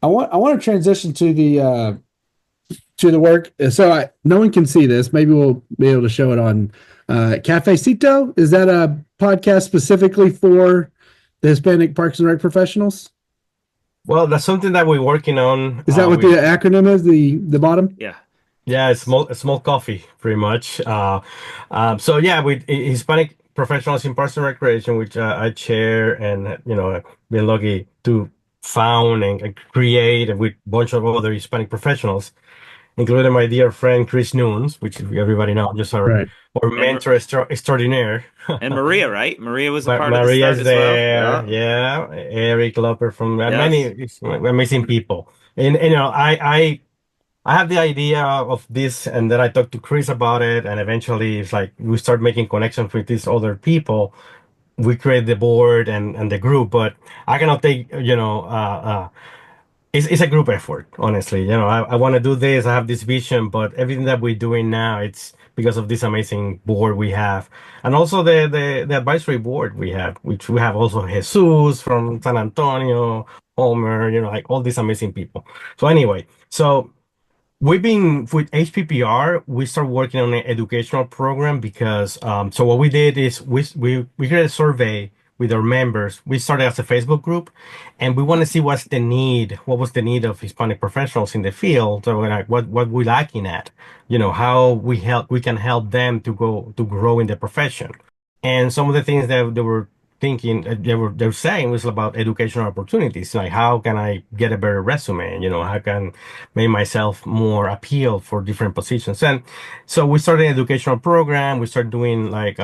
I want to transition to the work. So no one can see this. Maybe we'll be able to show it on Cafecito. Is that a podcast specifically for the Hispanic Parks and Rec professionals? Well, that's something that we're working on. Is that what the acronym is? The bottom? Yeah. Yeah, it's small coffee, pretty much. So yeah, with Hispanic Professionals in Parks and Recreation, which I chair, and I've been lucky to found and create with a bunch of other Hispanic professionals, including my dear friend Chris Nunes, which everybody knows, just Right. our mentor extraordinaire. And Maria, right? Maria was a part of the Maria's start as well. there, yeah. Eric Loper from Yes. many amazing people, and I have the idea of this, and then I talked to Chris about it, and eventually it's like we start making connections with these other people. We create the board and the group, but I cannot take, it's a group effort, honestly. I want to do this, I have this vision, but everything that we're doing now, it's because of this amazing board we have. And also the advisory board we have, which we have also Jesus from San Antonio, Homer, like all these amazing people. So anyway, we've been with HPPR. We started working on an educational program because so what we did is we created a survey with our members. We started as a Facebook group, and we want to see what was the need of Hispanic professionals in the field. So like what we're lacking at, how we can help them to grow in the profession. And some of the things that they were thinking, they were saying was about educational opportunities, like how can I get a better resume, how can make myself more appeal for different positions. And so we started an educational program. We started doing like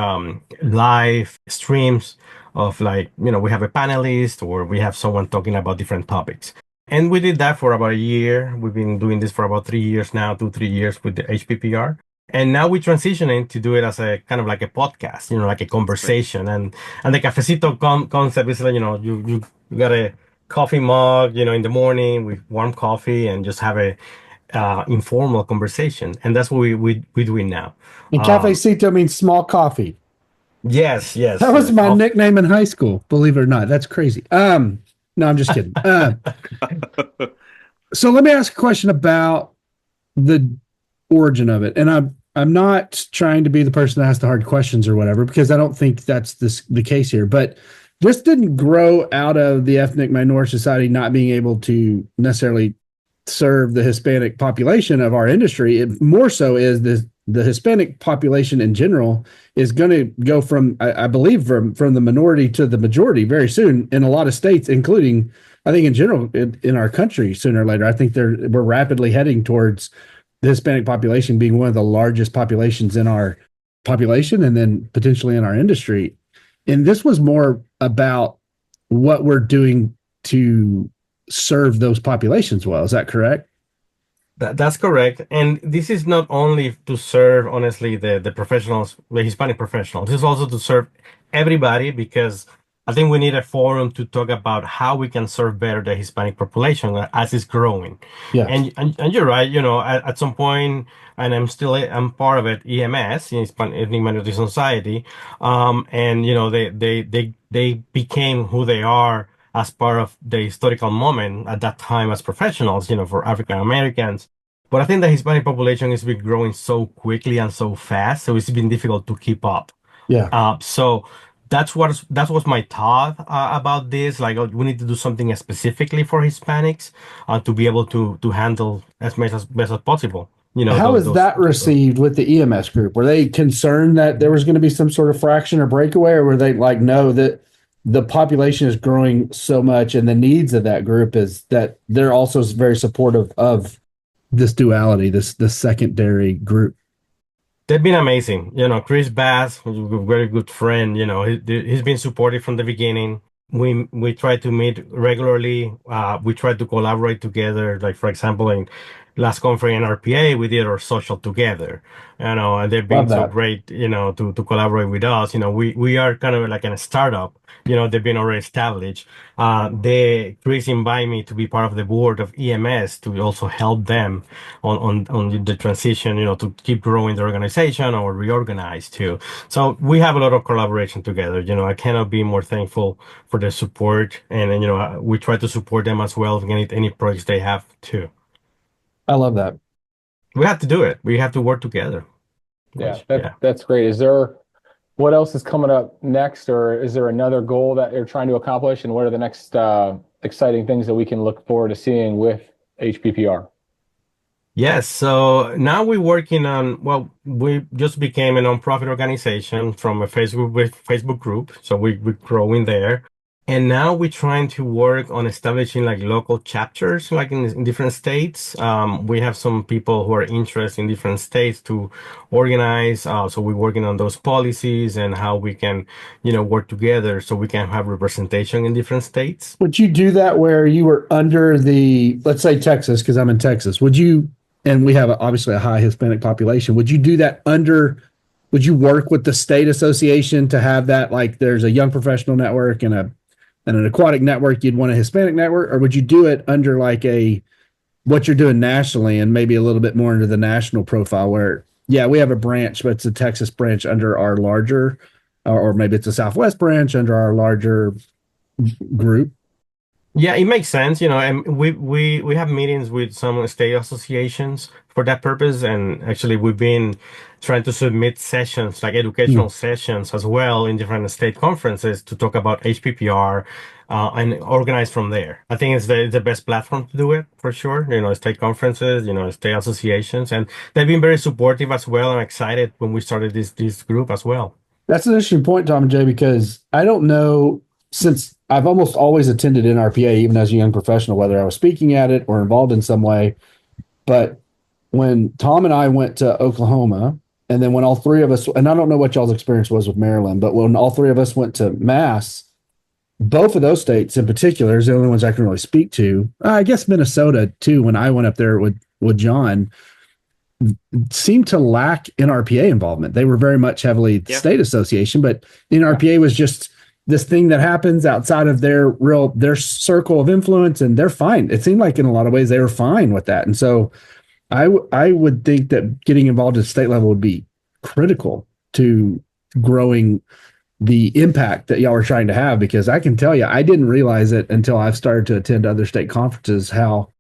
live streams of like, we have a panelist or we have someone talking about different topics. And we did that for about a year. We've been doing this for about 3 years now, 2-3 years with the HPPR. And now we're transitioning to do it as a kind of like a podcast, like a conversation. And the cafecito concept is like, you got a coffee mug, in the morning with warm coffee and just have a informal conversation. And that's what we're doing now. And Cafecito means small coffee. Yes. That was my nickname in high school, believe it or not. That's crazy. No, I'm just kidding. So let me ask a question about the origin of it. And I'm not trying to be the person that asks the hard questions or whatever, because I don't think that's the case here. But this didn't grow out of the ethnic minority society not being able to necessarily serve the Hispanic population of our industry. It more so is the Hispanic population in general is going to go from, I believe, from the minority to the majority very soon in a lot of states, including, I think in general in our country sooner or later. I think we're rapidly heading towards the Hispanic population being one of the largest populations in our population and then potentially in our industry. And this was more about what we're doing to serve those populations well. Is that correct? That's correct. And this is not only to serve, honestly, the professionals, the Hispanic professionals. This is also to serve everybody, because I think we need a forum to talk about how we can serve better the Hispanic population as it's growing. Yeah. And you're right, at some point, and I'm part of it, EMS, Ethnic Minority Society. And they became who they are as part of the historical moment at that time as professionals, for African Americans. But I think the Hispanic population has been growing so quickly and so fast, so it's been difficult to keep up. Yeah. So that was my thought about this. Like, we need to do something specifically for Hispanics to be able to handle as best as possible. How is that received with the EMS group? Were they concerned that there was going to be some sort of fraction or breakaway, or were they like, no, that the population is growing so much and the needs of that group is that they're also very supportive of this duality, this secondary group? They've been amazing. Chris Bass, who's a very good friend, he's been supportive from the beginning. We try to meet regularly. We try to collaborate together. Like, for example, in last conference in RPA, we did our social together, and they've been Love so that. great, to collaborate with us. We are kind of like in a startup, they've been already established. Chris invited me to be part of the board of EMS to also help them on the transition, to keep growing the organization or reorganize too. So we have a lot of collaboration together. I cannot be more thankful for the support, and we try to support them as well in any projects they have too. I love that. We have to do it. We have to work together. Yeah, Yeah. that's great. What else is coming up next, or is there another goal that you're trying to accomplish? And what are the next exciting things that we can look forward to seeing with HPPR? Yes, so now we're working on, well, we just became a nonprofit organization from a Facebook group, so we're growing there. And now we're trying to work on establishing like local chapters, like in different states. We have some people who are interested in different states to organize. So we're working on those policies and how we can, work together so we can have representation in different states. Would you do that where you were under let's say Texas, because I'm in Texas, and we have obviously a high Hispanic population, would you work with the state association to have that, like there's a young professional network and an aquatic network, you'd want a Hispanic network, or would you do it under like what you're doing nationally and maybe a little bit more into the national profile where, yeah, we have a branch, but it's a Texas branch under our larger, or maybe it's a Southwest branch under our larger group? Yeah, it makes sense, and we have meetings with some state associations for that purpose, and actually we've been trying to submit sessions, like educational sessions as well in different state conferences to talk about HPPR and organize from there. I think it's the best platform to do it for sure. State conferences, state associations, and they've been very supportive as well. I'm excited when we started this group as well. That's an interesting point, Tom and Jay, because I don't know, since I've almost always attended NRPA, even as a young professional, whether I was speaking at it or involved in some way. But when Tom and I went to Oklahoma, and then when all three of us, and I don't know what y'all's experience was with Maryland, but when all three of us went to Mass, both of those states in particular is the only ones I can really speak to. I guess Minnesota too, when I went up there with John, seemed to lack NRPA involvement. They were very much heavily state association, but NRPA was just this thing that happens outside of their circle of influence, and they're fine. It seemed like in a lot of ways they were fine with that. And so I would think that getting involved at state level would be critical to growing the impact that y'all are trying to have, because I can tell you, I didn't realize it until I've started to attend other state conferences, how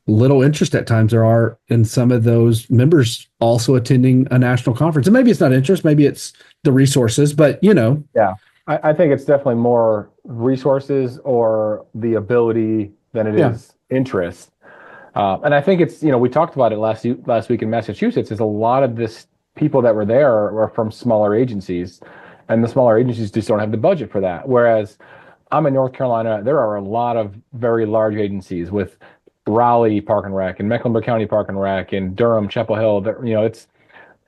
little interest at times there are in some of those members also attending a national conference. And maybe it's not interest, maybe it's the resources, but Yeah. I think it's definitely more resources or the ability than it is interest. And I think it's, we talked about it last week in Massachusetts, is a lot of this people that were there are from smaller agencies, and the smaller agencies just don't have the budget for that. Whereas I'm in North Carolina, there are a lot of very large agencies with Raleigh Park and Rec and Mecklenburg County Park and Rec and Durham, Chapel Hill.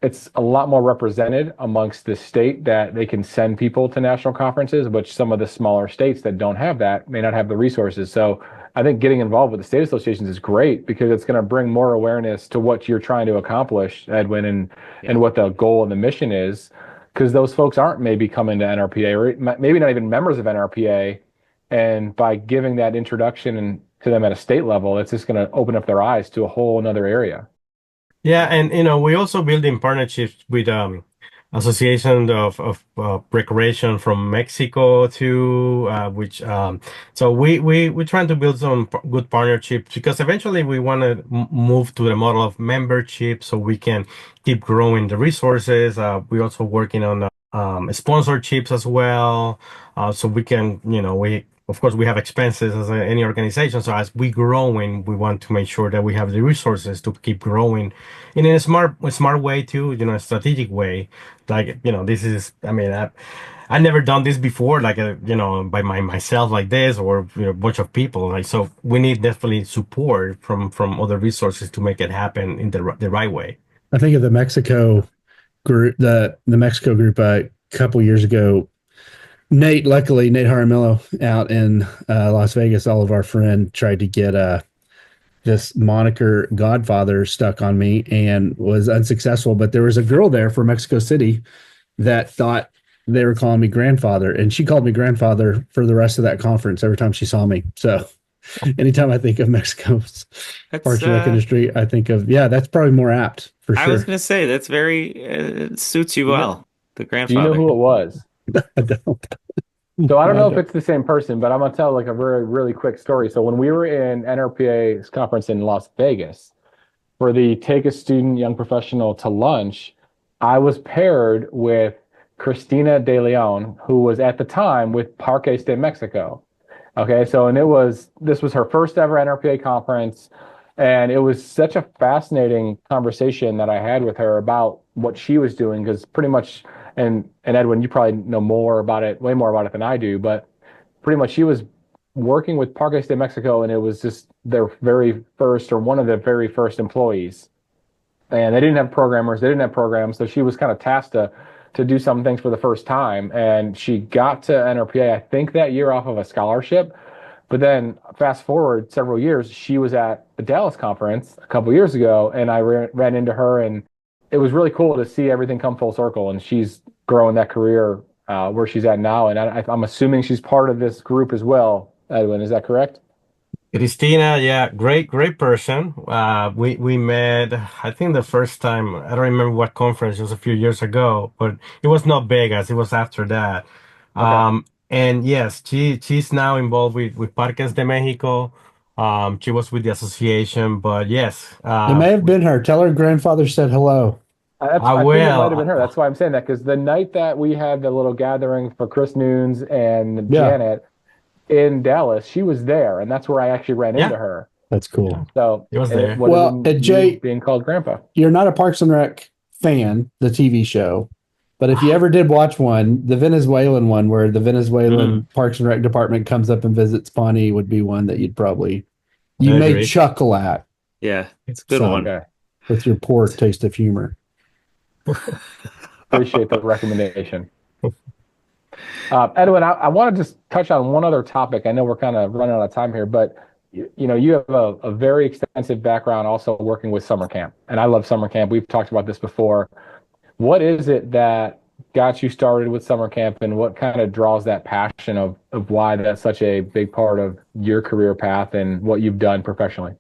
It's a lot more represented amongst the state that they can send people to national conferences, which some of the smaller states that don't have that may not have the resources. So I think getting involved with the state associations is great, because it's going to bring more awareness to what you're trying to accomplish, Edwin, and what the goal and the mission is, because those folks aren't maybe coming to NRPA, or maybe not even members of NRPA. And by giving that introduction to them at a state level, it's just going to open up their eyes to a whole another area. Yeah, and we also build in partnerships with Association of Recreation from Mexico too, which so we're trying to build some good partnerships, because eventually we want to move to the model of membership so we can keep growing the resources. We're also working on sponsorships as well, so we can, of course, we have expenses as any organization. So as we growing, we want to make sure that we have the resources to keep growing in a smart way too, a strategic way. Like, this is, I never done this before, like, by myself like this, or a bunch of people. Like, so we need definitely support from other resources to make it happen in the right way. I think of the Mexico group, the Mexico group a couple years ago. Nate Jaramillo out in Las Vegas, all of our friend tried to get this moniker Godfather stuck on me and was unsuccessful. But there was a girl there from Mexico City that thought they were calling me grandfather, and she called me grandfather for the rest of that conference every time she saw me. So anytime I think of Mexico's That's parks and rec industry, I think of, yeah, that's probably more apt for I was sure. gonna say that's very it suits you You know, well. The do you know grandfather. who it was? I don't. So I don't I know if don't. it's the same person, but I'm gonna tell like a very really quick story. So when we were in NRPA's conference in Las Vegas for the Take a Student Young Professional to Lunch, I was paired with Christina De Leon, who was at the time with Parques de Mexico. Okay, so and this was her first ever NRPA conference, and it was such a fascinating conversation that I had with her about what she was doing because pretty much and Edwin, you probably know more about it, way more about it than I do, but pretty much she was working with Parques de Mexico, and it was just their very first or one of the very first employees, and they didn't have programmers, they didn't have programs, so she was kind of tasked to do some things for the first time, and she got to NRPA I think that year off of a scholarship. But then fast forward several years, she was at the Dallas conference a couple years ago, and I ran into her, and it was really cool to see everything come full circle. And she's growing that career where she's at now, and I'm assuming she's part of this group as well. Edwin, is that correct? Christina, yeah, great person. We met, I think the first time, I don't remember what conference, it was a few years ago, but it was not Vegas, it was after that. Okay. And yes, she's now involved with Parques de Mexico. She was with the association, but yes, It may have been her. Tell her grandfather said hello. I I think it might have been will. her. That's why I'm saying that because the night that we had the little gathering for Chris Noons and Yeah, Janet in Dallas, she was there, and that's where I actually ran into Yeah, her. that's yeah, cool. So, it was and it there. would have Well, been you Jay, being called Grandpa. you're not a Parks and Rec fan, the TV show, but if you ever did watch one, the Venezuelan one where the Mm, Venezuelan Parks and Rec department comes up and visits Pawnee would be one that you I may agree. chuckle at Yeah, it's a good some one. Okay. with your poor taste of humor. Appreciate the recommendation. Edwin, I want to just touch on one other topic. I know we're kind of running out of time here, but you have a very extensive background also working with summer camp, and I love summer camp. We've talked about this before. What is it that got you started with summer camp, and what kind of draws that passion of why that's such a big part of your career path and what you've done professionally?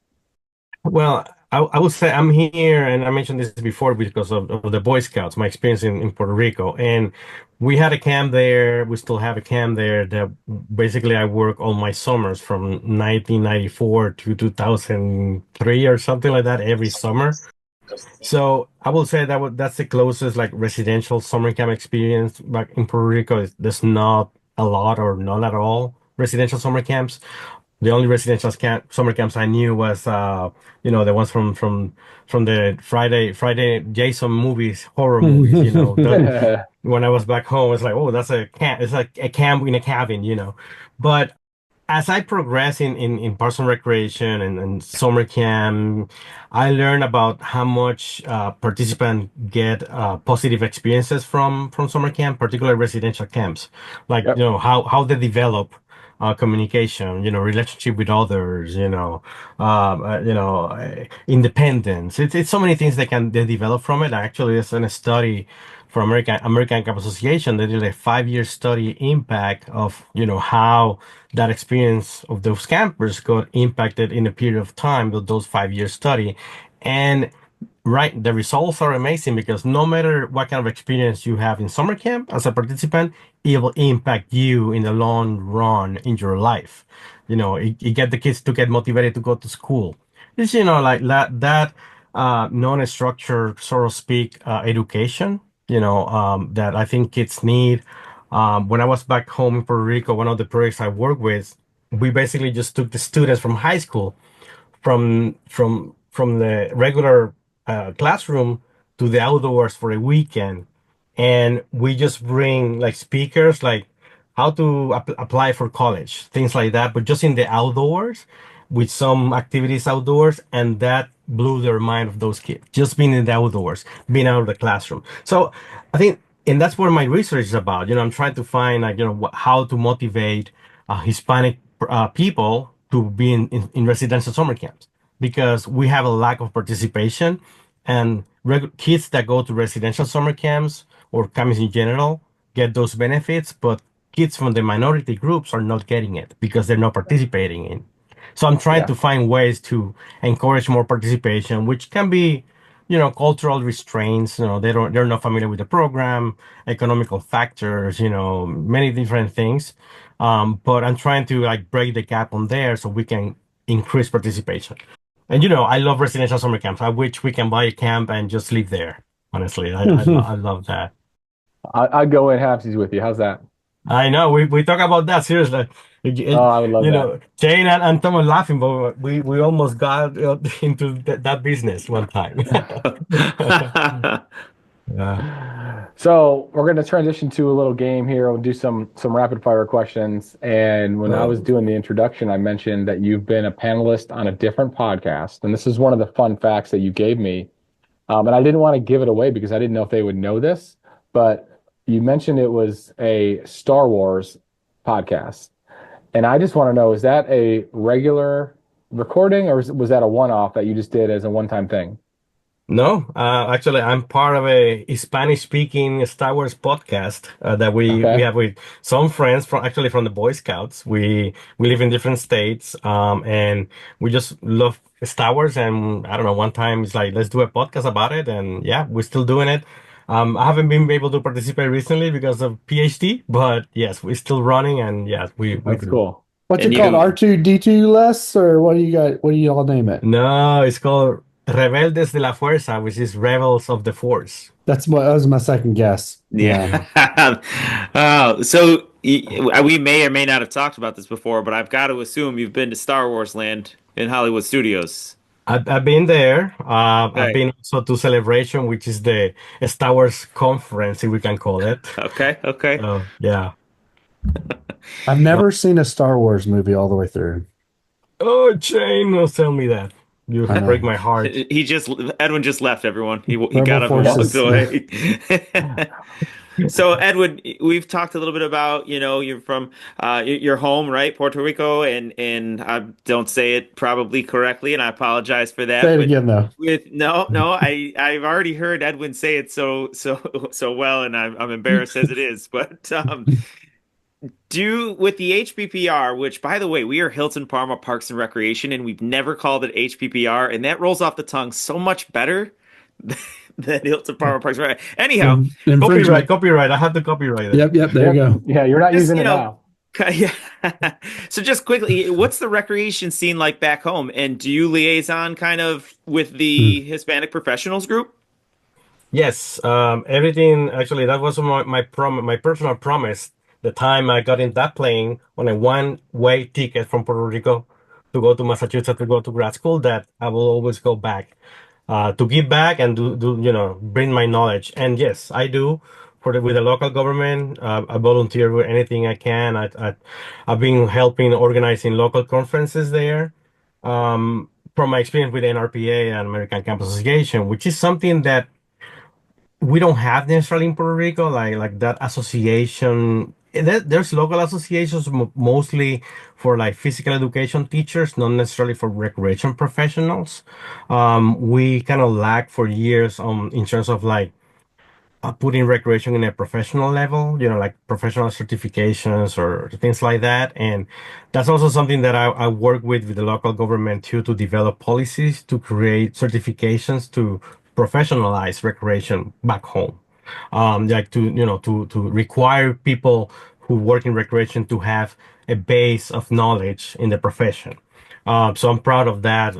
Well, I would say I'm here, and I mentioned this before because of the Boy Scouts, my experience in Puerto Rico. And we had a camp there. We still have a camp there that basically I work all my summers from 1994 to 2003 or something like that every summer. So I will say that's the closest like residential summer camp experience back in Puerto Rico. There's not a lot or none at all residential summer camps. The only residential summer camps I knew was the ones from the Friday Jason movies, horror movies, the when I was back home, it's like, oh, that's a camp. It's like a camp in a cabin. But as I progress in parks and recreation and summer camp, I learn about how much participants get positive experiences from summer camp, particularly residential camps. Like, Yep. how they develop communication, relationship with others, independence. It's so many things they develop from it. Actually, there's a study for American Camp Association. They did a 5-year study impact of, how that experience of those campers got impacted in a period of time with those 5-year study. And right, the results are amazing because no matter what kind of experience you have in summer camp as a participant, it will impact you in the long run in your life. It get the kids to get motivated to go to school. It's, like that non-structured, so to speak, education, that I think kids need. When I was back home in Puerto Rico, one of the projects I worked with, we basically just took the students from high school from the regular classroom to the outdoors for a weekend, and we just bring like speakers like how to apply for college, things like that, but just in the outdoors with some activities outdoors, and that blew their mind of those kids just being in the outdoors, being out of the classroom. So I think, and that's what my research is about. I'm trying to find like how to motivate Hispanic people to be in residential summer camps. because we have a lack of participation, and kids that go to residential summer camps or camps in general get those benefits, but kids from the minority groups are not getting it because they're not participating in. So I'm trying Yeah. to find ways to encourage more participation, which can be, cultural restraints. They're not familiar with the program, economical factors, many different things. But I'm trying to like break the gap on there so we can increase participation. And I love residential summer camps. I wish we can buy a camp and just live there. Honestly, I love that. I'd go in halfsies with you. How's that? I know we talk about that seriously. Oh, I would love that. Jane and Tom are laughing, but we almost got into that business one time. Yeah. So we're going to transition to a little game here. We'll do some rapid fire questions. And when I was doing the introduction, I mentioned that you've been a panelist on a different podcast. And this is one of the fun facts that you gave me. And I didn't want to give it away because I didn't know if they would know this. But you mentioned it was a Star Wars podcast. And I just want to know, is that a regular recording or was that a one-off that you just did as a one-time thing? No, actually, I'm part of a Spanish-speaking Star Wars podcast that we Okay, have with some friends from the Boy Scouts. We live in different states, and we just love Star Wars. And I don't know, one time it's like let's do a podcast about it, and yeah, we're still doing it. I haven't been able to participate recently because of PhD, but yes, we're still running, and yes, we that's do. cool. What's And it called? you, R2D2 less, or what do you got? What do you all name it? No, it's called Rebeldes de la Fuerza, which is Rebels of the Force. That was my second guess. yeah. We may or may not have talked about this before, but I've got to assume you've been to Star Wars Land in Hollywood Studios. I've been there. I've Okay. been also to Celebration, which is the Star Wars conference, if we can call it. Okay. Okay. So yeah. I've never seen a Star Wars movie all the way through. Oh, Jane, don't tell me that. You I break know. my heart. Edwin just left everyone. He Rebel got up and walked forces. away. So Edwin, we've talked a little bit about, you're from your home, right? Puerto Rico, and I don't say it probably correctly, and I apologize for Say that. it But again, though. no, I've already heard Edwin say it so well, and I'm embarrassed as it is. But do with the HPPR, which by the way, we are Hilton-Parma Parks and Recreation, and we've never called it HPPR, and that rolls off the tongue so much better than Hilton-Parma Parks and Rec. Anyhow, Infringement. Copyright. I have to copyright it. Yep. There you go. Yeah, you're not just using it now. yeah. So just quickly, what's the recreation scene like back home, and do you liaison kind of with the Hispanic Professionals group? Yes, everything actually that was my personal promise. The time I got in that plane on a one-way ticket from Puerto Rico to go to Massachusetts to go to grad school, that I will always go back to give back and do bring my knowledge. And yes, I do with the local government. I volunteer with anything I can. I've been helping organizing local conferences there. From my experience with NRPA and American Campus Association, which is something that we don't have necessarily in Puerto Rico, like that association. There's local associations mostly for like physical education teachers, not necessarily for recreation professionals. We kind of lack for years in terms of like putting recreation in a professional level, like professional certifications or things like that. And that's also something that I work with the local government too, to develop policies to create certifications to professionalize recreation back home. Like to require people who work in recreation to have a base of knowledge in the profession. So I'm proud of that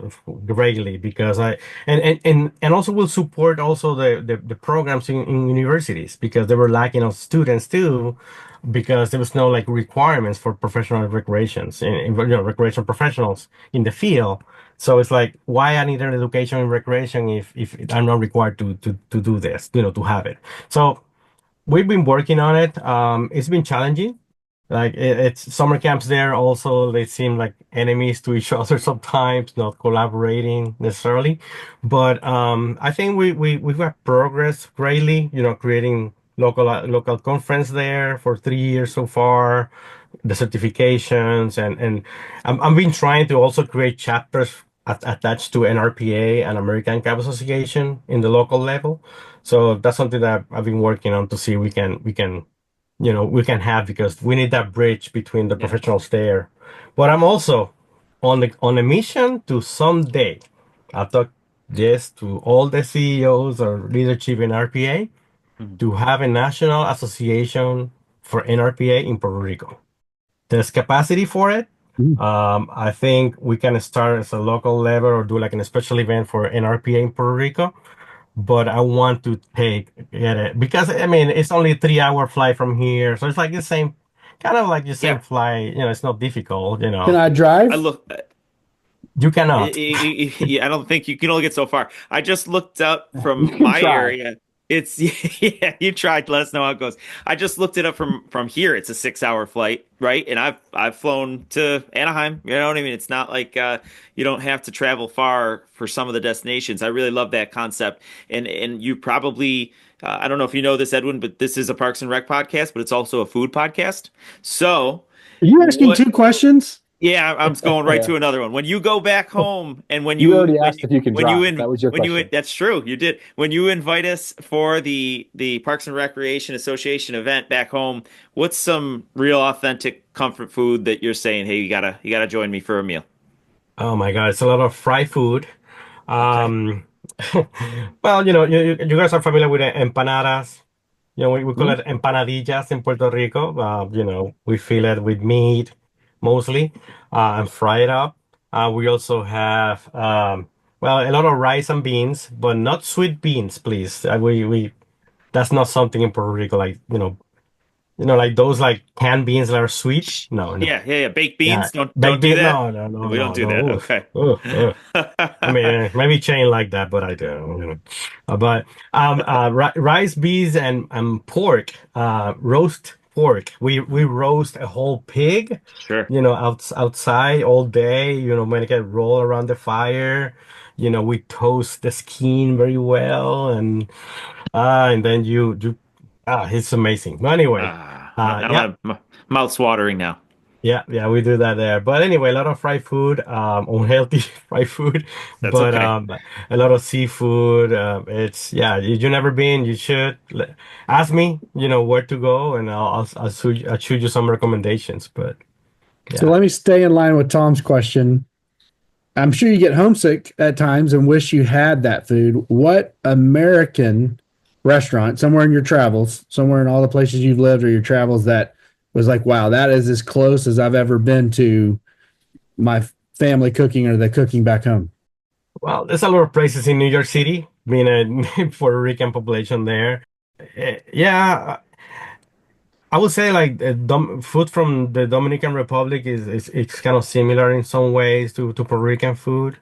greatly because and also will support also the programs in universities because they were lacking of students too because there was no like requirements for professional recreations recreation professionals in the field. So it's like why I need an education in recreation if I'm not required to do this, to have it. So we've been working on it. It's been challenging. Like it's summer camps there also, they seem like enemies to each other sometimes, not collaborating necessarily. But I think we've got progress greatly, creating local conference there for 3 years so far, the certifications and I've been trying to also create chapters attached to NRPA and American Cab Association in the local level. So that's something that I've been working on to see we can have because we need that bridge between the Yeah. professionals there. But I'm also on a mission to someday. I'll talk this to all the CEOs or leadership in RPA Mhm. to have a national association for NRPA in Puerto Rico. There's capacity for it. Mm. I think we can start as a local level or do like a special event for NRPA in Puerto Rico. But I want to get it because I mean it's only a 3 hour flight from here, so it's like the same, kind of like the same Yeah. flight. It's not difficult. Can I I drive? look. You cannot. Yeah, I don't think you can only get so far. I just looked up You from can my try. area. It's yeah, you tried. Let us know how it goes. I just looked it up from here. It's a 6 hour flight, right? And I've flown to Anaheim. You know what I mean? It's not like you don't have to travel far for some of the destinations. I really love that concept. And you probably I don't know if you know this, Edwin, but this is a Parks and Rec podcast, but it's also a food podcast. So Are you asking what? two questions? Yeah, I'm just going right Yeah. to another one. When you go back home and You already asked if you can drive. That was your when you question. that's true, you did. When you invite us for the Parks and Recreation Association event back home, what's some real authentic comfort food that you're saying, "Hey, you gotta join me for a meal." Oh my God, it's a lot of fried food. Okay. Um, well, you guys are familiar with the empanadas. We call Mm. it empanadillas in Puerto Rico. We fill it with meat mostly and fry it up. We also have, well, a lot of rice and beans, but not sweet beans, please. That's not something in Puerto Rico, like, like those like canned beans that are sweet. No, no. Yeah, yeah, yeah. Baked Yeah. beans, don't Baked do bean, that. no, no, no, We don't no, do that. no. Oof. Okay. Ugh, ugh. I mean, maybe chain like that, but I don't. But ri rice, beans, and pork, roast pork. We roast a whole pig, Sure. outside all day. Make it roll around the fire. We toast the skin very well, and then it's amazing. But anyway, Now yeah. my mouth's watering now. Yeah, yeah, we do that there. But anyway, a lot of fried food, unhealthy fried food, That's but okay. a lot of seafood. Yeah, you never been, you should. Ask me, where to go, and I'll shoot you some recommendations. But So yeah. let me stay in line with Tom's question. I'm sure you get homesick at times and wish you had that food. What American restaurant, somewhere in your travels, somewhere in all the places you've lived or your travels, that was like, wow, that is as close as I've ever been to my family cooking or the cooking back home? Well, there's a lot of places in New York City, being a Puerto Rican population there. Yeah, I would say like food from the Dominican Republic is it's kind of similar in some ways to Puerto Rican food.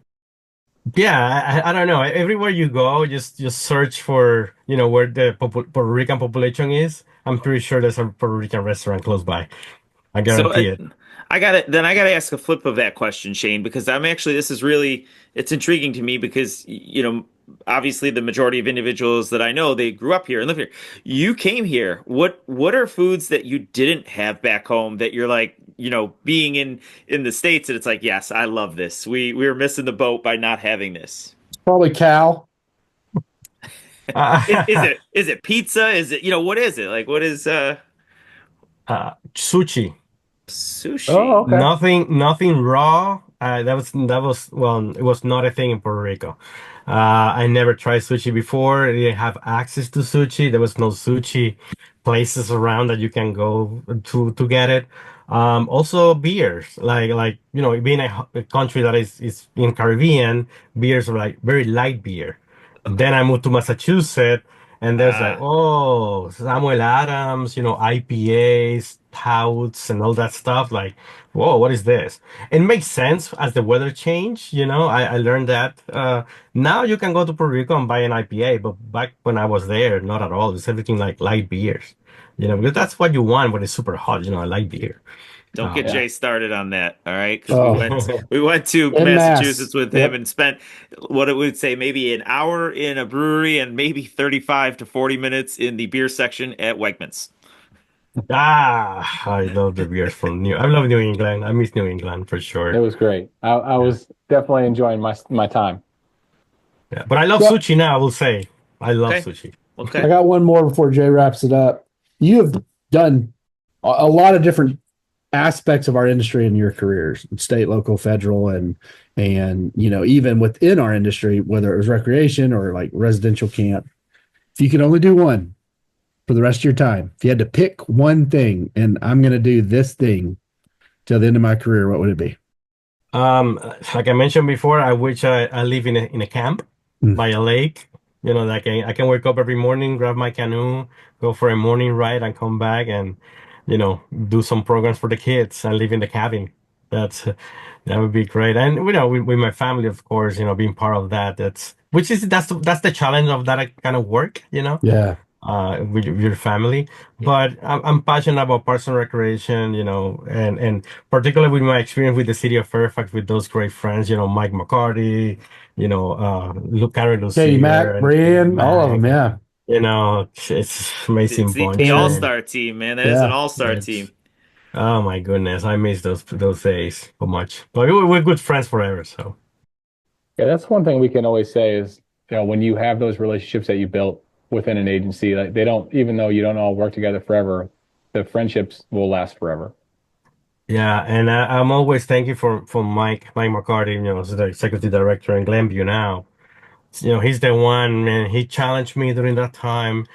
Yeah, I don't know. Everywhere you go, just search for, where the Puerto Rican population is. I'm pretty sure there's a Puerto Rican restaurant close by. I So guarantee it. I got to ask a flip of that question, Shane, because I'm actually this is really it's intriguing to me because obviously the majority of individuals that I know they grew up here and live here. You came here. What are foods that you didn't have back home that you're like, being in the States and it's like, yes, I love this. We were missing the boat by not having this. Probably cow. Is it pizza? Is it what is it? Like what is Sushi. Oh, sushi? okay. Nothing raw. That was well, it was not a thing in Puerto Rico. I never tried sushi before. I didn't have access to sushi. There was no sushi places around that you can go to get it. Also beers, being a country that is in Caribbean, beers are like very light beer. Then I moved to Massachusetts, and there's like, Ah. oh, Samuel Adams, IPAs, touts, and all that stuff. Like, whoa, what is this? It makes sense as the weather changed. I learned that. Now you can go to Puerto Rico and buy an IPA, but back when I was there, not at all. It's everything like light beers. Because that's what you want when it's super hot. A light beer. Don't get Yeah. Jay started on that, all right? Because we Oh, went we went to en masse. Massachusetts with him Yep. and spent what it would say maybe an hour in a brewery and maybe 35 to 40 minutes in the beer section at Wegmans. I love the beers from I love New England. I miss New England for It sure. was great. I Yeah. was definitely enjoying my time. Yeah. But I love So sushi now, I will say. I love Okay. sushi. I Okay. got one more before Jay wraps it up. You have done a lot of different aspects of our industry in your careers, state, local, federal, and even within our industry, whether it was recreation or like residential camp. If you could only do one for the rest of your time, if you had to pick one thing, and I'm going to do this thing till the end of my career, what would it be? Um, like I mentioned before, I wish I live in a camp Mm. by a lake. You know, that I can wake up every morning, grab my canoe, go for a morning ride, and come back and, do some programs for the kids and live in the cabin. That's that would be great. And with my family, of course, being part of that. That's the challenge of that kind of work. Yeah. With your family. But I'm passionate about parks and recreation, and particularly with my experience with the city of Fairfax with those great friends, Mike McCarty, Carrie Katie Lucier Mack, and Katie Brian, all of them. Mack. Yeah. It's It's amazing the bunch. And all-star team, man. That is an yeah. all-star It's team. oh my goodness, I miss those days so much. But we're good friends forever, so Yeah, that's one thing we can always say is, when you have those relationships that you built within an agency, like they don't, even though you don't all work together forever, the friendships will last forever. yeah. And I'm always thanking for Mike McCarty, as the executive director in Glenview now. He's the one, man. He challenged me during that time.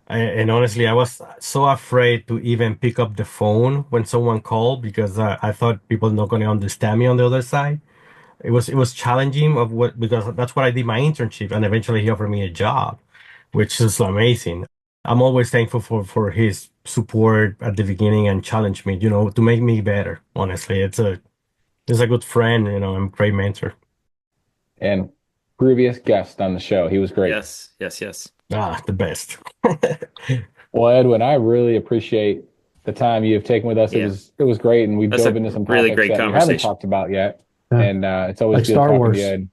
And honestly, I was so afraid to even pick up the phone when someone called because I thought people not going to understand me on the other side. It was challenging because that's what I did my internship, and eventually he offered me a job, which is amazing. I'm always thankful for his support at the beginning and challenge me, to make me better. Honestly, it's a good friend, and great mentor. And previous guest on the show, he was great. Yes, yes, yes. The best. Well, Edwin, I really appreciate the time you've taken with us. Yeah. It was great, and we That's dove a into some really topics great that we haven't conversation. talked about yet. Yeah. And it's always Like good Star talking to Wars. you. And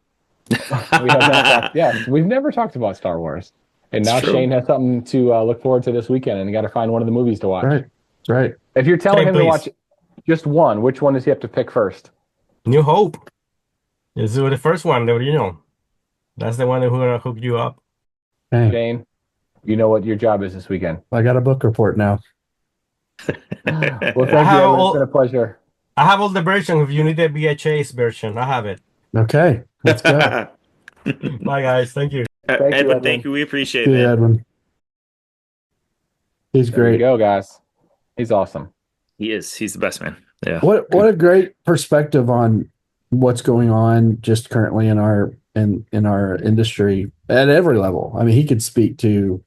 we have not talked. Yeah, we've never talked about Star Wars. And It's now true. Shane has something to look forward to this weekend, and you got to find one of the movies to watch. Right. Right. If you're telling Shane, him to please. watch just one, which one does he have to pick first? New Hope. This is the first one, the original. That's the one who's gonna hook you up. Hey, Shane, you know what your job is this weekend. I got a book report now. Well, thank I you, have Edwin. It's all- been a pleasure. I have all the versions. If you need the VHS version, I have it. Okay. Let's go. Bye, guys. Thank you. you, Edwin, Edwin. thank you. We appreciate See it, you, man. Edwin. He's There you great. go, guys. He's awesome. He is. He's the best man. Yeah. What a great perspective on what's going on just currently in our industry at every level. I mean, he could speak to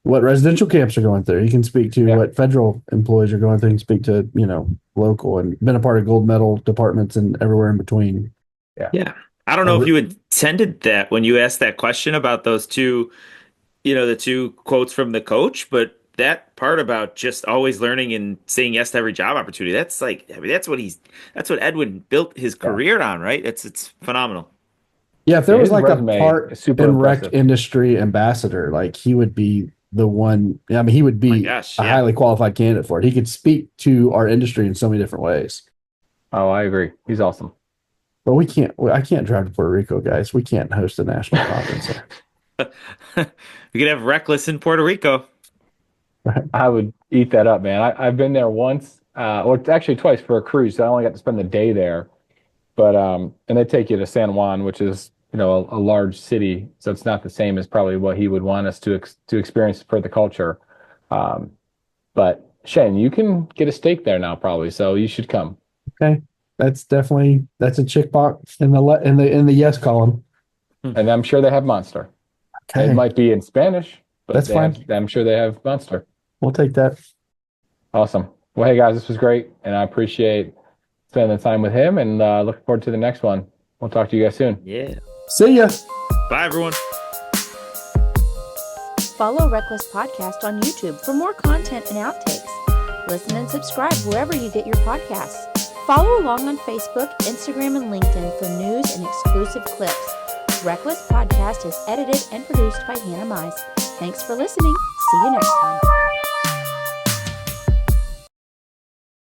what residential camps are going through. He can speak to what federal employees are going through. He can speak to, local, and been a part of gold medal departments and everywhere in between. Yeah. I don't know if you intended that when you asked that question about those two, the two quotes from the coach, but that part about just always learning and saying yes to every job opportunity, that's that's what Edwin built his career on, right? It's phenomenal. Yeah, if there was His like a resume part is super and rec impressive. industry ambassador, like he would be the one. I mean, he would be a highly qualified candidate for it. He could speak to our industry in so many different ways. Oh, I agree. He's awesome. But I can't drive to Puerto Rico, guys. We can't host a national conference there. We could have RecLess in Puerto Rico. I would eat that up, man. I've been there once, or actually twice for a cruise. So I only got to spend the day there. But and they take you to San Juan, which is a large city, so it's not the same as probably what he would want us to experience for the culture. But Shane, you can get a steak there now, probably, so you should come. Okay, that's a check box in the yes column. And I'm sure they have Monster. Okay. It might be in Spanish, but That's fine. I'm sure they have Monster. We'll take that. Awesome. Well, hey guys, this was great, and I appreciate spending the time with him, and look forward to the next one. We'll talk to you guys soon. Yeah. See ya. Bye, everyone. Follow RecLess Podcast on YouTube for more content and outtakes. Listen and subscribe wherever you get your podcasts. Follow along on Facebook, Instagram, and LinkedIn for news and exclusive clips. RecLess Podcast is edited and produced by Hannah Mize. Thanks for listening. See you next time.